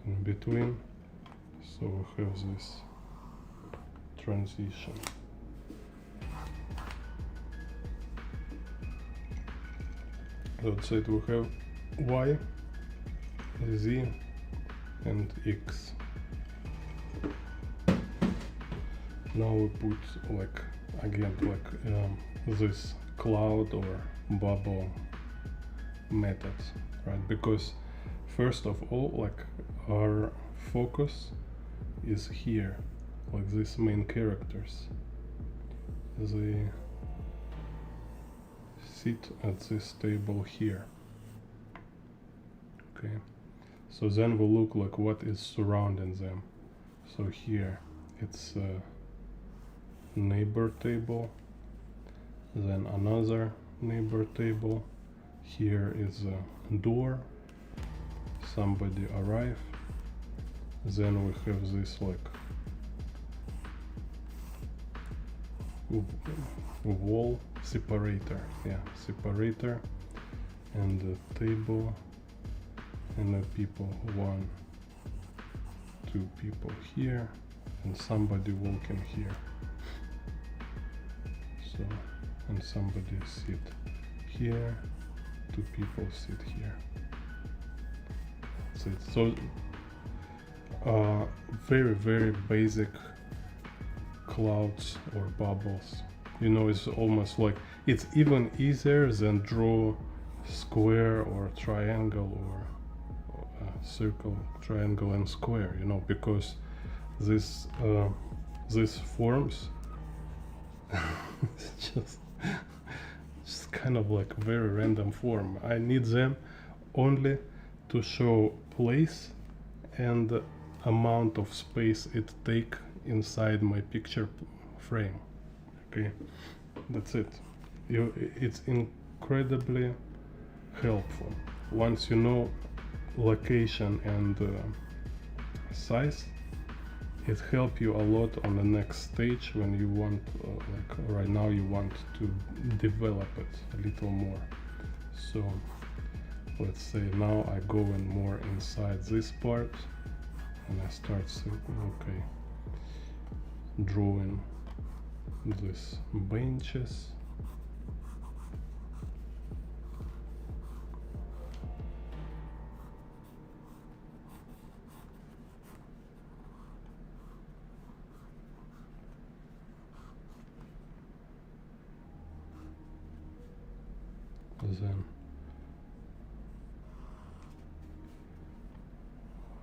in between, so we have this transition. Let's say we have y, z and x. Now we put like again like this cloud or bubble methods, right? Because first of all, like our focus is here, like these main characters. They sit at this table here. Okay, so then we look like what is surrounding them. So here it's neighbor table, then another neighbor table. Here is a door, somebody arrive. Then we have this like wall separator, yeah, separator, and the table, and the people 1, two people here and somebody walking here. So, and somebody sit here, two people sit here. That's it. So very basic clouds or bubbles. You know, it's almost like it's even easier than draw square or triangle or circle, triangle and square, you know, because this these forms it's just kind of like very random form. I need them only to show place and the amount of space it take inside my picture frame. Okay, that's it. It's incredibly helpful once you know location and size. It helps you a lot on the next stage when you want like right now you want to develop it a little more. So let's say now I go in more inside this part and I start saying, okay, drawing these benches. Then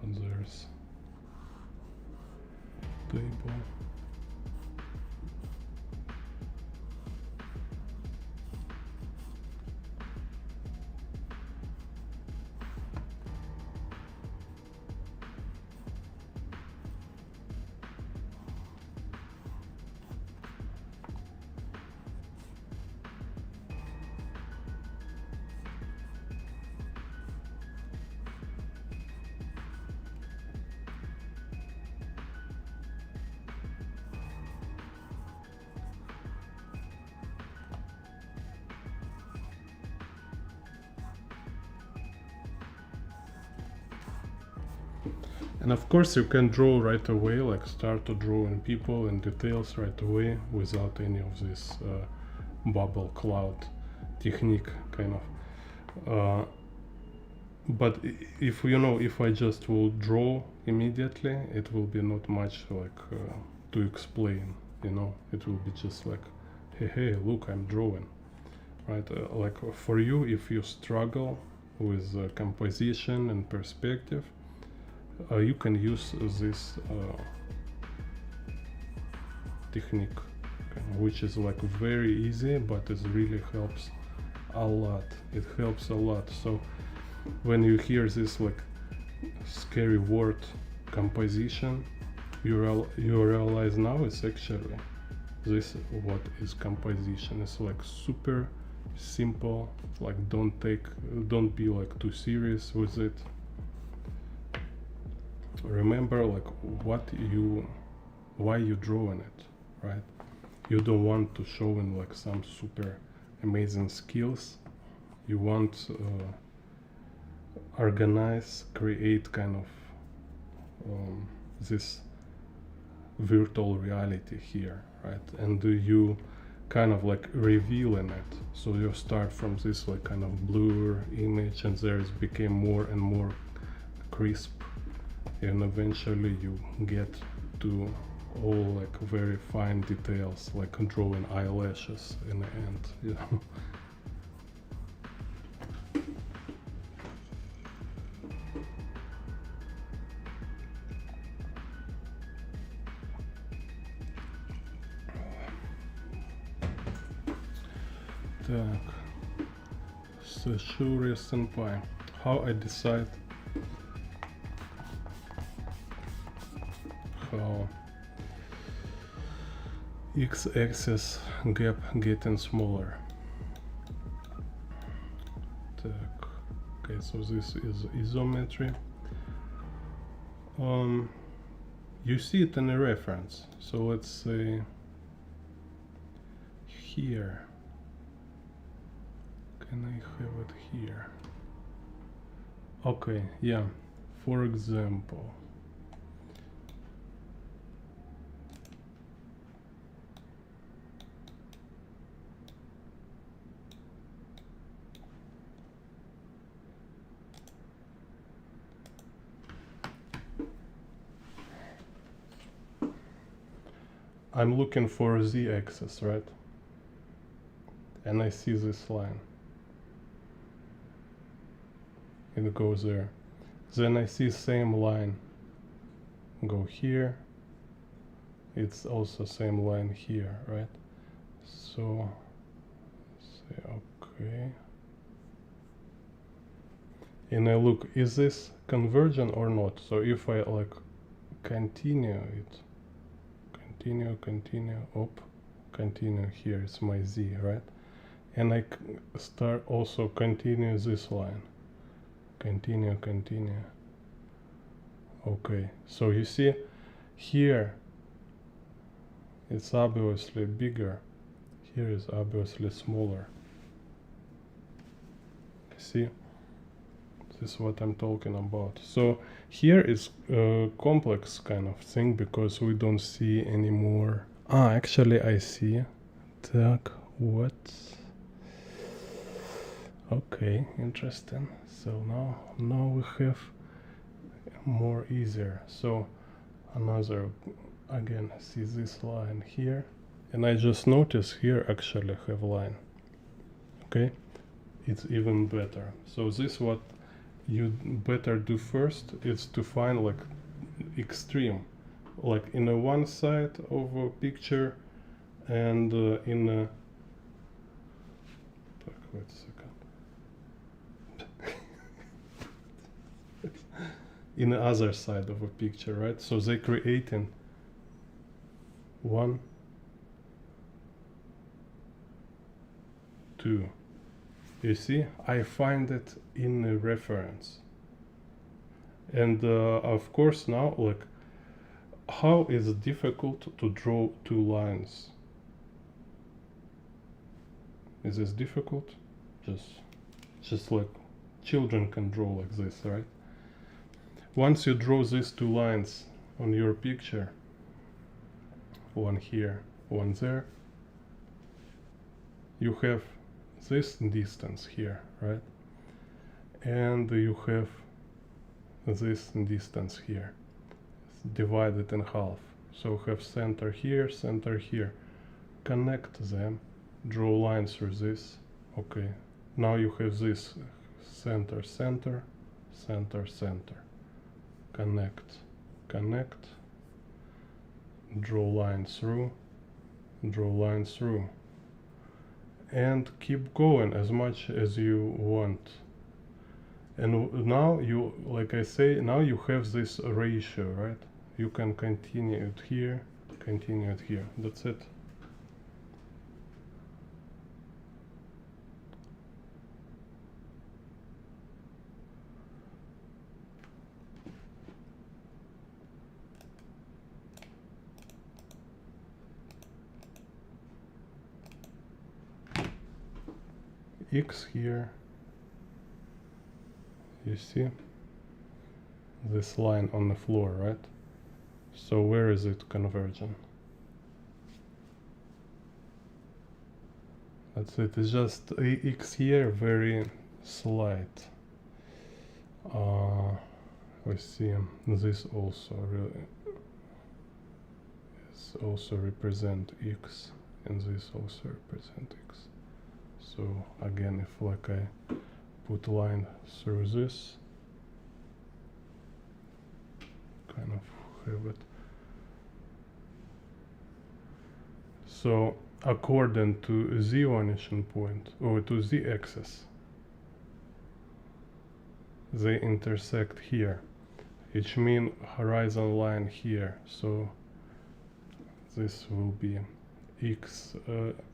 there's table. And of course you can draw right away, like start to draw in people and details right away without any of this bubble cloud technique kind of. But if you know, if I just will draw immediately, it will be not much like to explain, you know, it will be just like, hey, look, I'm drawing, right? Like for you, if you struggle with composition and perspective, you can use this technique, which is like very easy, but it really helps a lot. It helps a lot. So when you hear this like scary word composition, you realize now it's actually this what is composition. It's like super simple, like don't be like too serious with it. Remember like why you drawing it, right? You don't want to show in like some super amazing skills. You want organize, create kind of this virtual reality here, right? And you kind of like revealing it. So you start from this like kind of blur image, and there it became more and more crisp, and eventually you get to all like very fine details, like drawing eyelashes in the end, you know. Так, Sashuri Senpai, how I decide how x-axis gap getting smaller. Так, okay, so this is isometry. You see it in a reference, so let's say here. Can I have it here? Okay, yeah, for example, I'm looking for z-axis, right? And I see this line. It goes there. Then I see same line go here. It's also same line here, right? So say okay. And I look, is this convergent or not? So if I like continue it, continue, continue here, it's my z, right? And I start also continue this line. Continue. Okay, so you see, here it's obviously bigger, here is obviously smaller. See, this is what I'm talking about. So here is a complex kind of thing because we don't see anymore. Actually I see. Так, what? Okay, interesting. So now we have more easier. So another, again, see this line here, and I just notice here actually have line. Okay, it's even better. So this what you better do first is to find like extreme, like in a one side of a picture and in a wait a second. In the other side of a picture, right? So they creating one, two. You see, I find it in a reference. And of course now, like, how is it difficult to draw two lines? Is this difficult? Just like children can draw like this, right? Once you draw these two lines on your picture, one here, one there, you have this distance here, right? And you have this distance here, divided in half. So you have center here, center here. Connect them, draw lines through this. Okay, now you have this center, center, center, center. Connect, draw lines through, and keep going as much as you want. And now you, like I say, now you have this ratio, right? You can continue it here, continue it here. That's it. X here, you see this line on the floor, right? So where is it converging? That's it. It's just X here, very slight. We see this also also represent X, and this also represent X. So again, if like I put line through this, kind of have it. So according to z vanishing point, or to z axis, they intersect here, which means horizon line here. So this will be x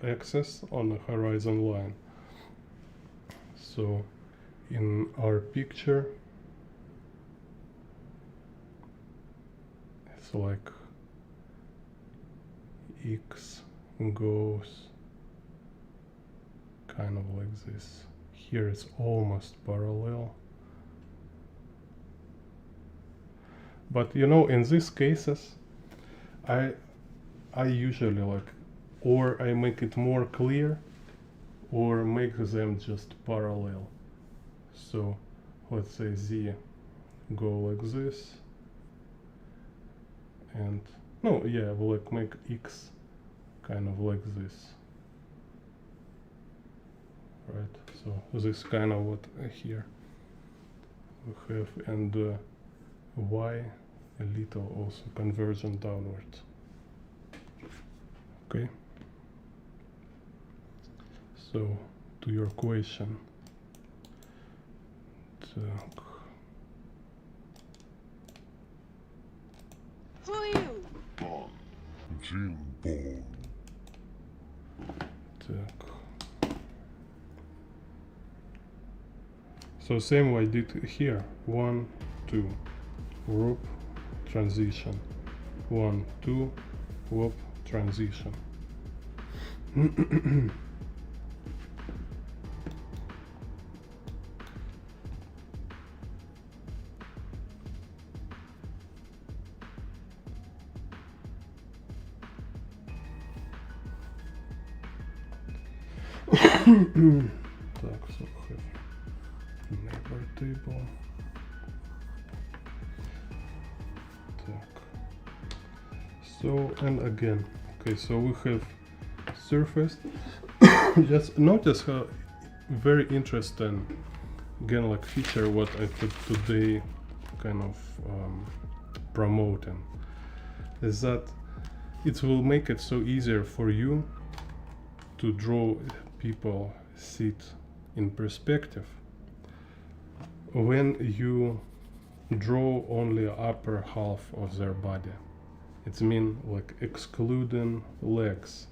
axis on the horizon line. So in our picture, it's like x goes kind of like this. Here it's almost parallel. But you know, in these cases, I usually like, or I make it more clear, or make them just parallel. So let's say z go like this, and No, yeah, we'll like make X kind of like this. Right, so this kind of what here we have, and Y a little also converging downward. Okay, so to your question. Так. Who are you? Bong. Jing bong. Так. So same I did here. 1, 2, whoop, transition. 1, 2, whoop, transition. Так, so have neighbor table. Так. So, and again, okay, so we have surface. Just notice how very interesting, again, like feature what I could today kind of promoting is that it will make it so easier for you to draw people sit in perspective when you draw only upper half of their body. It's mean like excluding legs.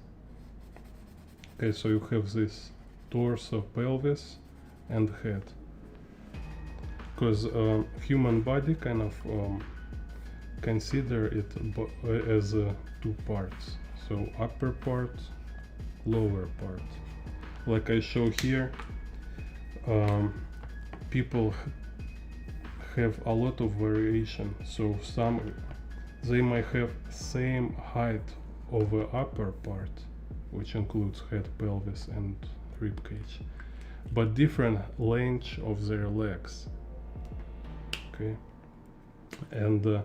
Okay, so you have this torso, pelvis, and head. Because human body kind of consider it as two parts. So upper part, lower part. Like I show here, people have a lot of variation. So some they might have same height of the upper part, which includes head, pelvis, and rib cage, but different length of their legs. Okay, and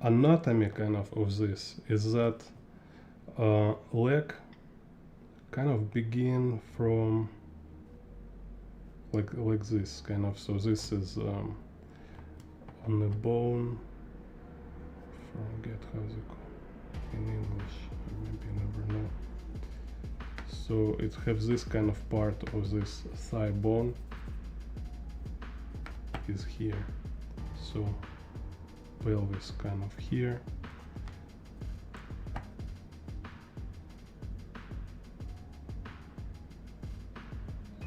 anatomy kind of this is that leg kind of begin from like this kind of. So this is on the bone. Forget how they call in English. Maybe never know. So it has this kind of part of this thigh bone is here. So pelvis kind of here.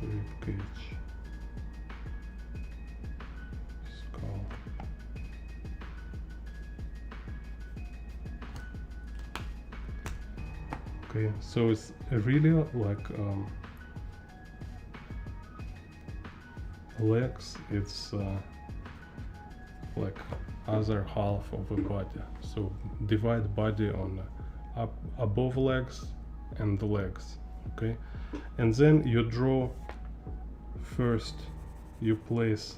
Rib cage. Skull. Okay, so it's really like legs, it's like other half of the body. So divide body on up above legs and the legs. Okay, and then you draw. First you place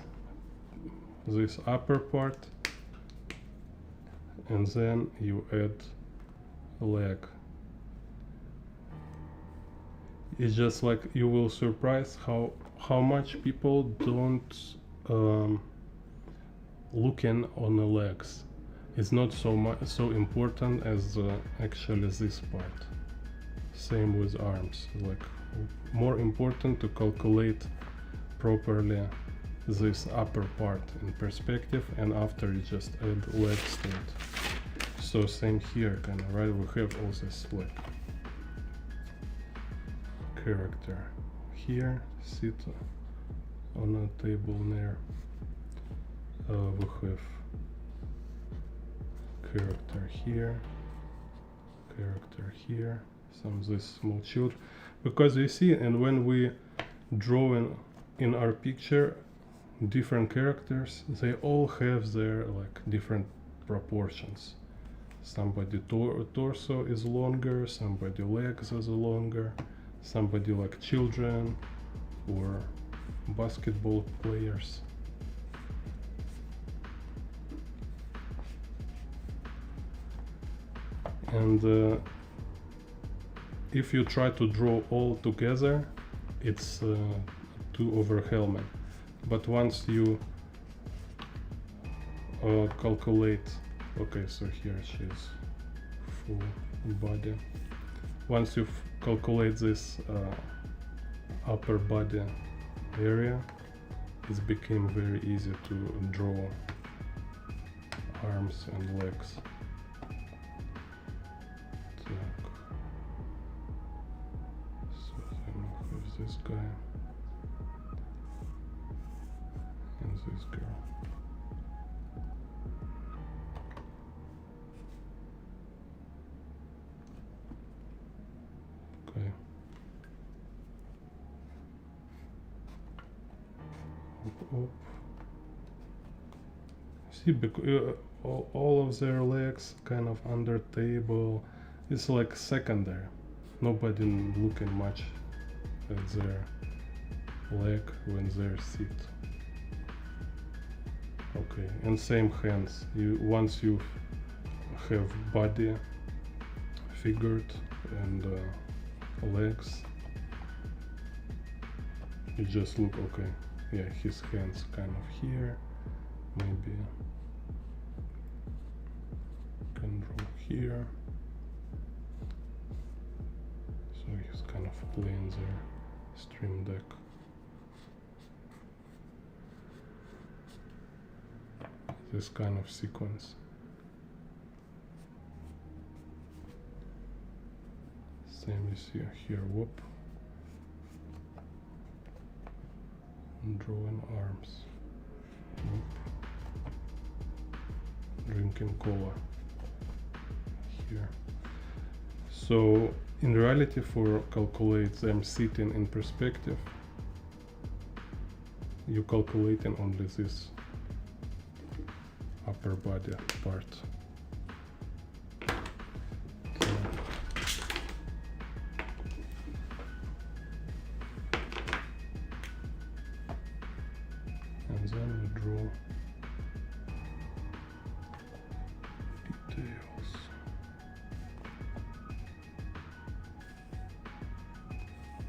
this upper part and then you add a leg. It's just like you will surprise how much people don't looking on the legs. It's not so important as actually this part. Same with arms, like more important to calculate properly this upper part in perspective, and after you just add legs to it. So same here, kind of, right? We have all this like character here, sit on a table there. We have character here, some this small children, because you see, and when we draw in our picture different characters, they all have their like different proportions. Somebody torso is longer, somebody legs is longer, somebody like children or basketball players. and if you try to draw all together, it's too overwhelming. But once you calculate, okay, so here she's full body. Once you calculate this upper body area, it became very easy to draw arms and legs. Так. So then we have this guy and this girl. Okay. Up. See, because all of their legs kind of under table. It's like secondary. Nobody looking much at their leg when they sit. Okay, and same hands. Once you have body figured and legs, you just look, okay, yeah, his hands kind of here, maybe can draw here, so he's kind of playing their stream deck. This kind of sequence. Same you see here, whoop. Drawing arms. Whoop. Drinking cola. Here. So in reality, for calculate them sitting in perspective, you calculating only this upper body part. And then we draw details.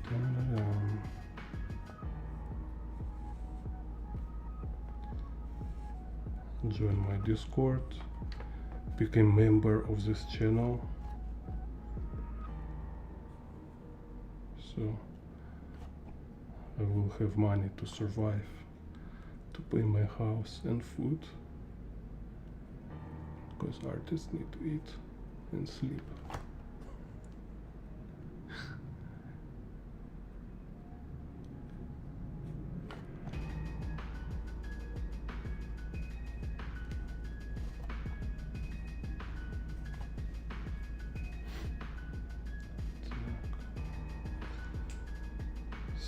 Dun-dun-dun. Join my Discord, become member of this channel, so I will have money to survive, to pay my house and food, because artists need to eat and sleep.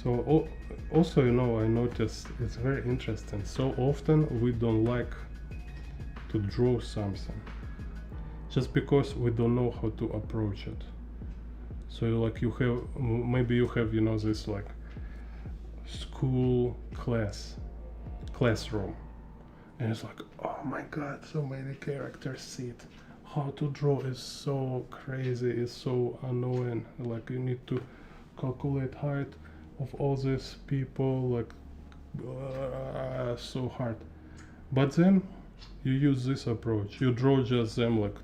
So also, you know, I noticed it's very interesting. So often we don't like to draw something just because we don't know how to approach it. So like you have, maybe you have, you know, this like school classroom, and it's like, oh my god, so many characters sit. How to draw is so crazy, it's so annoying. Like you need to calculate height of all these people, like so hard. But then you use this approach. You draw just them like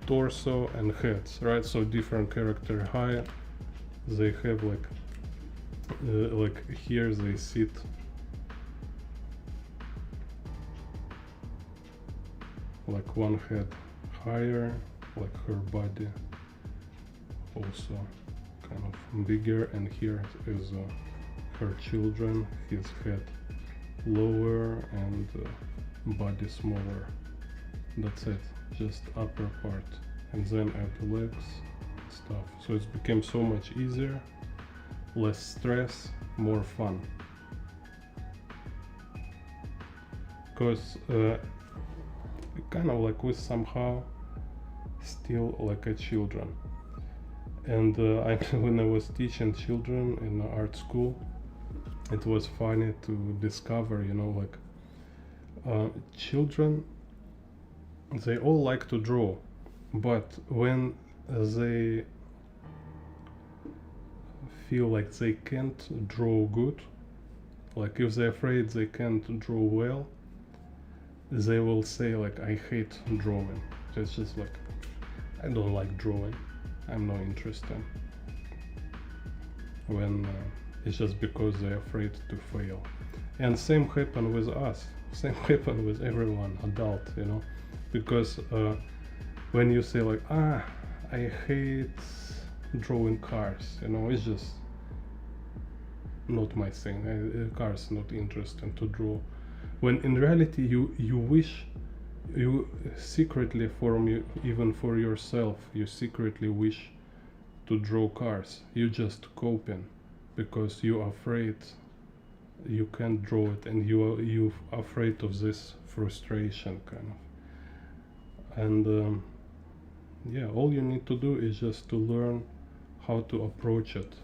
torso and heads, right? So different character height. They have like here they sit. Like one head higher, like her body also kind of bigger, and here is her children, his head lower and body smaller. That's it, just upper part, and then add legs, stuff. So it became so much easier, less stress, more fun. Because kind of like we somehow still like a children. And when I was teaching children in art school, it was funny to discover, you know, like children, they all like to draw, But when they feel like they can't draw good, like if they're afraid they can't draw well, they will say like, I hate drawing. It's just like, I don't like drawing, I'm not interested. When it's just because they're afraid to fail. And same happen with us, same happen with everyone, adult, you know, because when you say like, I hate drawing cars, you know, it's just not my thing. Cars not interesting to draw. When in reality you wish, you secretly even for yourself, you secretly wish to draw cars. You just coping because you're afraid you can't draw it, and you afraid of this frustration kind of. And yeah, all you need to do is just to learn how to approach it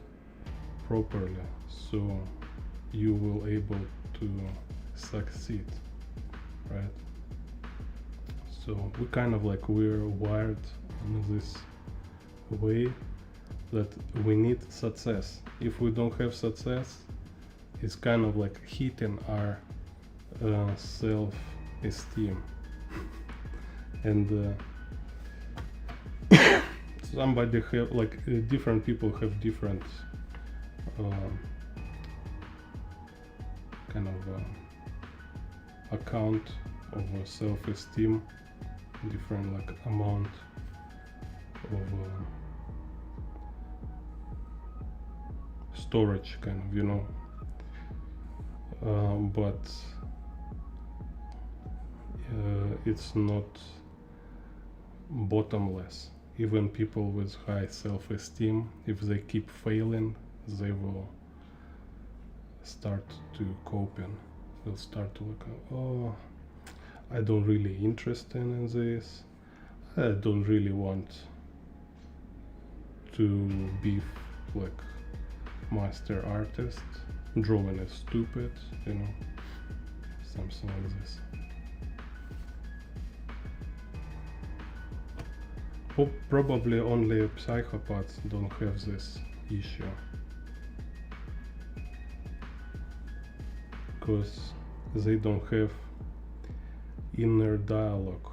properly, so you will able to succeed, right? So we kind of like, we're wired in this way that we need success. If we don't have success, it's kind of like hitting our self-esteem. And somebody have like different people have different kind of account of self-esteem, different like amount of storage kind of, you know, but it's not bottomless. Even people with high self-esteem, if they keep failing, they will start to coping. They'll start to look, oh, I don't really interested in this. I don't really want to be like master artist. Drawing is stupid, you know, something like this. Probably only psychopaths don't have this issue, because they don't have inner dialogue.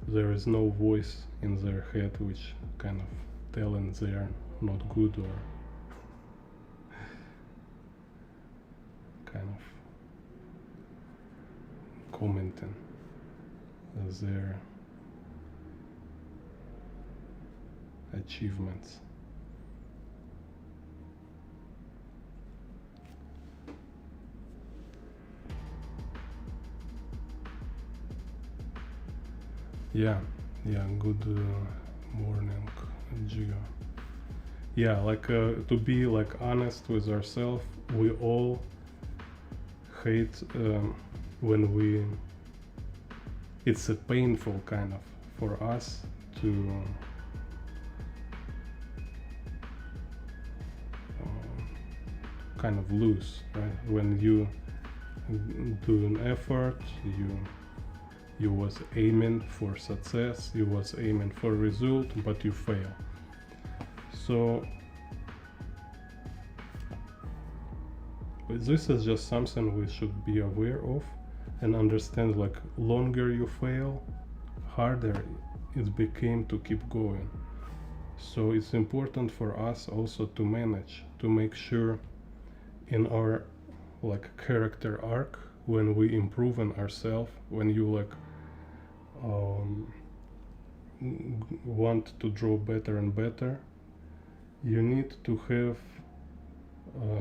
There is no voice in their head which kind of telling they're not good, or kind of commenting their achievements. Yeah, good morning, Gio. Yeah, like to be like honest with ourselves, we all hate when we, it's a painful kind of for us to kind of lose, right? When you do an effort, you was aiming for success, you was aiming for result, but you fail. So this is just something we should be aware of and understand, like longer you fail, harder it became to keep going. So it's important for us also to manage, to make sure in our like character arc, when we improve on ourselves, when you like want to draw better and better, you need to have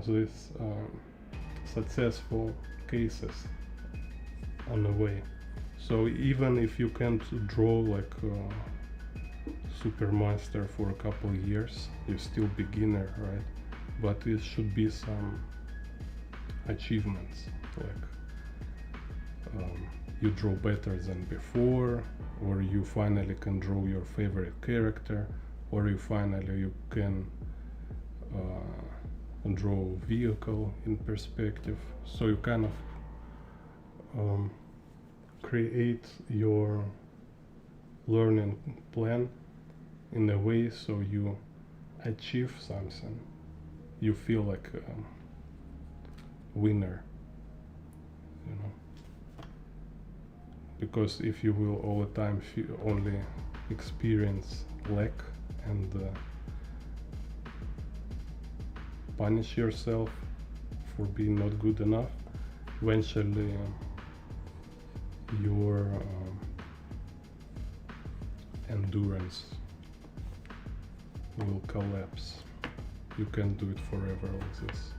this successful cases on the way. So even if you can't draw like super master for a couple years, you're still beginner, right? But it should be some achievements, like you draw better than before, or you finally can draw your favorite character, or you can draw vehicle in perspective. So you kind of create your learning plan in a way so you achieve something, you feel like a winner, you know. Because if you will all the time only experience lack and punish yourself for being not good enough, eventually your endurance will collapse. You can't do it forever like this.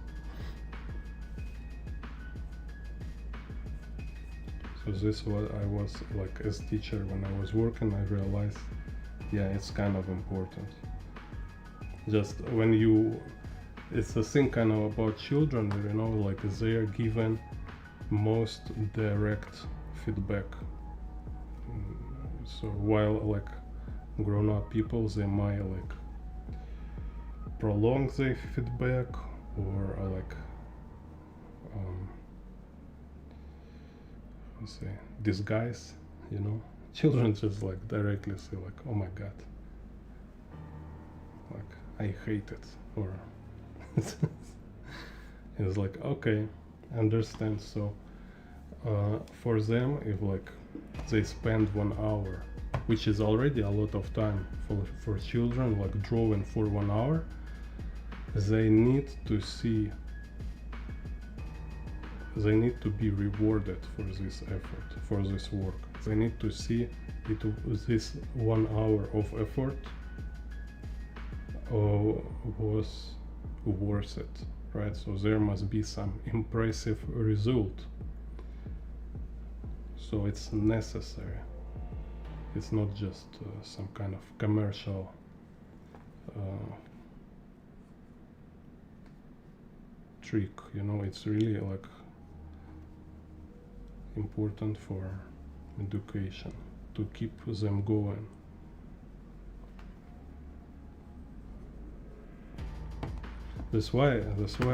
So this what I was like as teacher when I was working, I realized, yeah, it's kind of important. Just when you, it's the thing kind of about children, you know, like they are given most direct feedback. So while like grown-up people, they might like prolong their feedback or like say disguise, you know. Children just like directly say like, oh my god, like I hate it, or it's like, okay, understand. So for them, if like they spend 1 hour, which is already a lot of time for children, like drawing for 1 hour, they need to see, they need to be rewarded for this effort, for this work. They need to see it, this 1 hour of effort was worth it, right? So there must be some impressive result. So it's necessary. It's not just some kind of commercial trick, you know. It's really like important for education to keep them going. That's why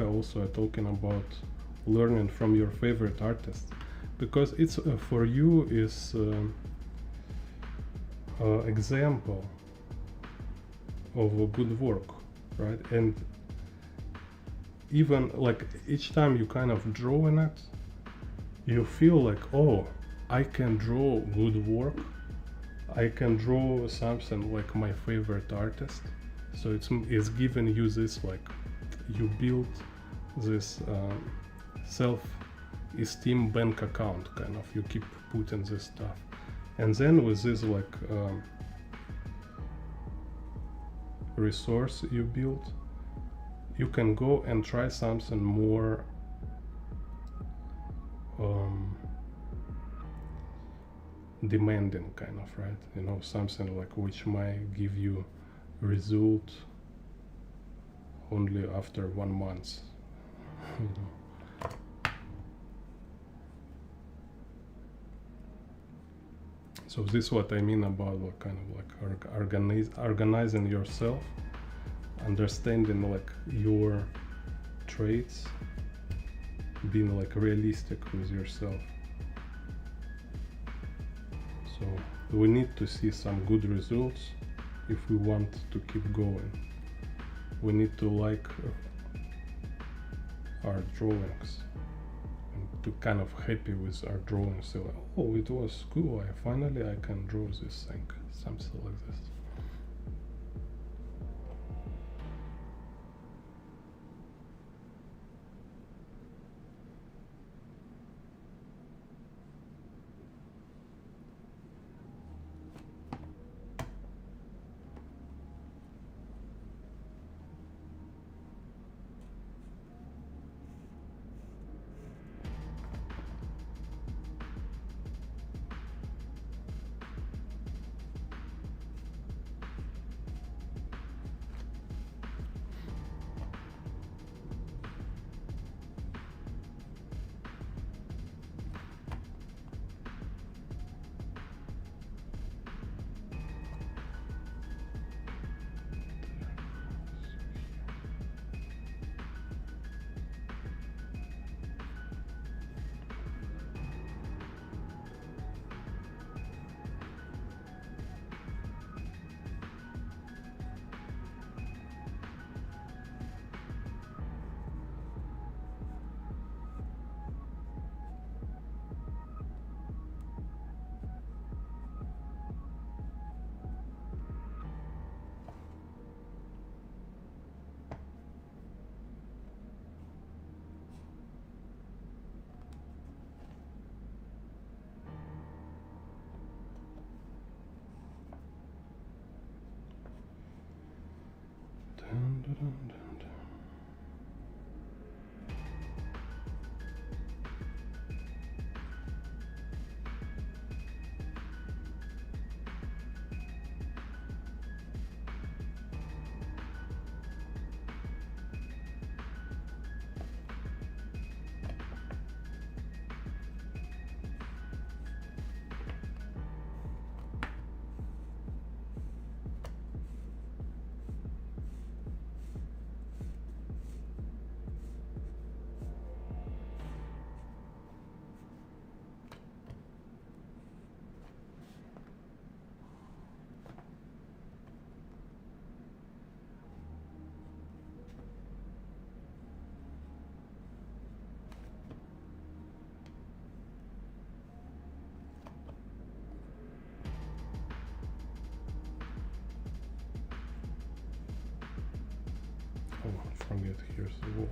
also I'm talking about learning from your favorite artist, because it's for you is example of a good work, right? And even like each time you kind of draw in it, you feel like, oh, I can draw good work, I can draw something like my favorite artist. So it's giving you this, like, you build this self-esteem bank account, kind of. You keep putting this stuff, and then with this like resource you build, you can go and try something more demanding, kind of, right? You know, something like which might give you result only after 1 month. You know. So this is what I mean about like kind of like organizing yourself, understanding like your traits, being like realistic with yourself. So we need to see some good results if we want to keep going. We need to like our drawings and to kind of happy with our drawings. So like, oh, it was cool, finally I can draw this thing, something like this. Oh, forget, here's the wall.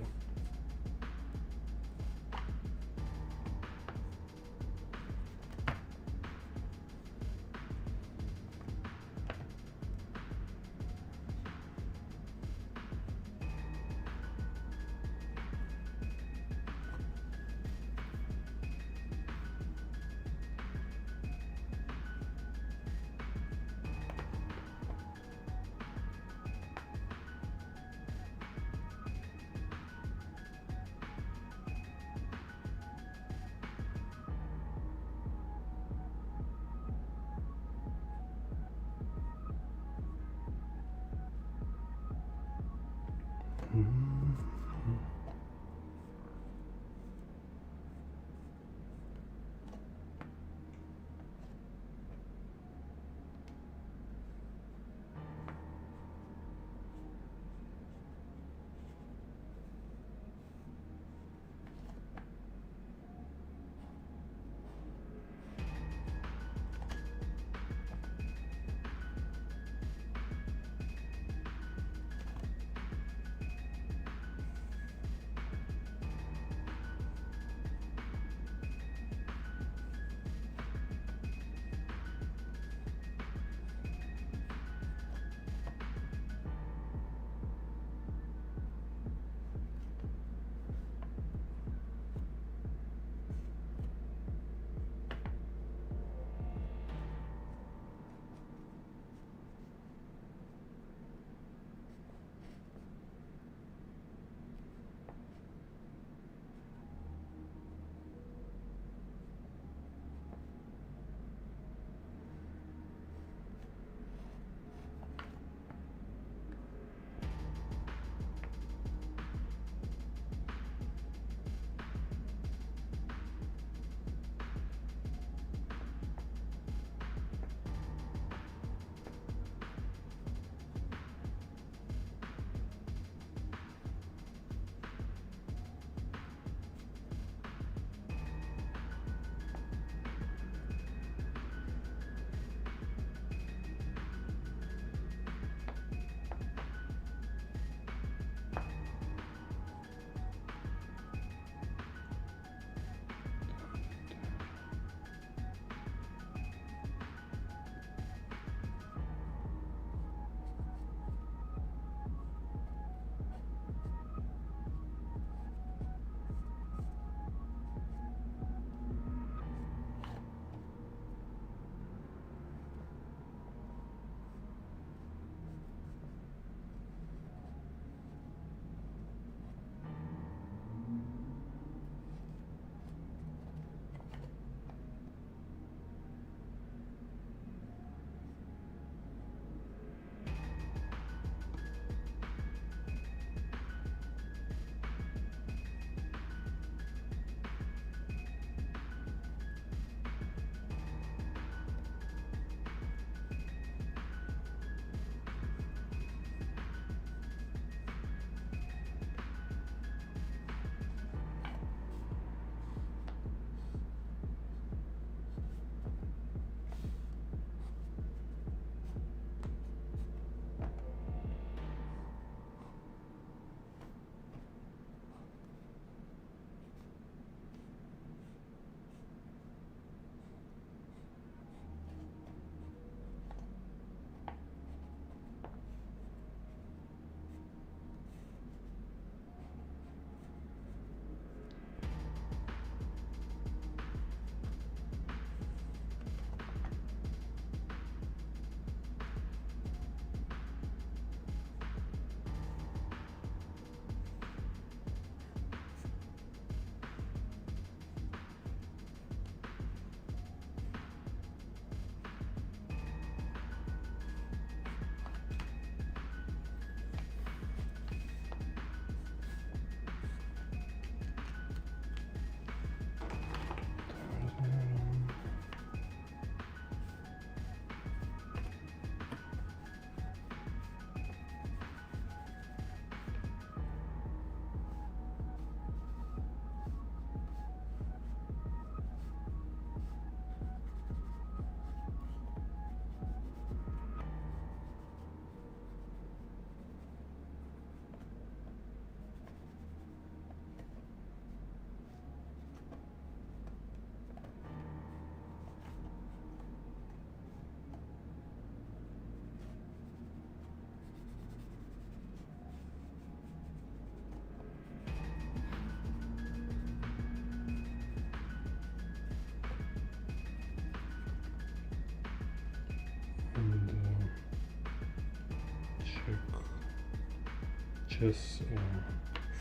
chess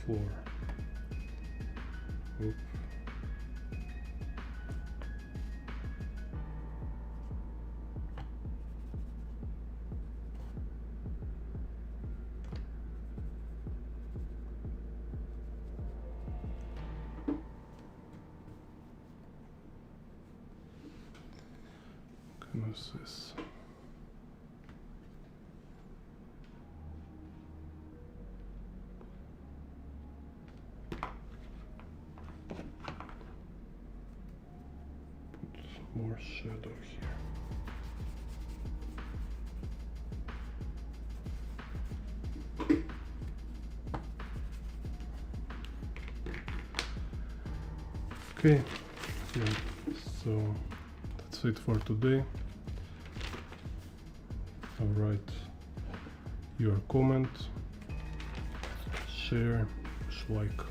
floor. Oop. What's this? Put more shadow here. Okay, yeah, so that's it for today. I'll write your comment, share, like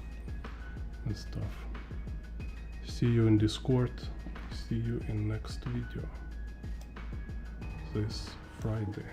and stuff. See you in Discord. See you in next video this Friday.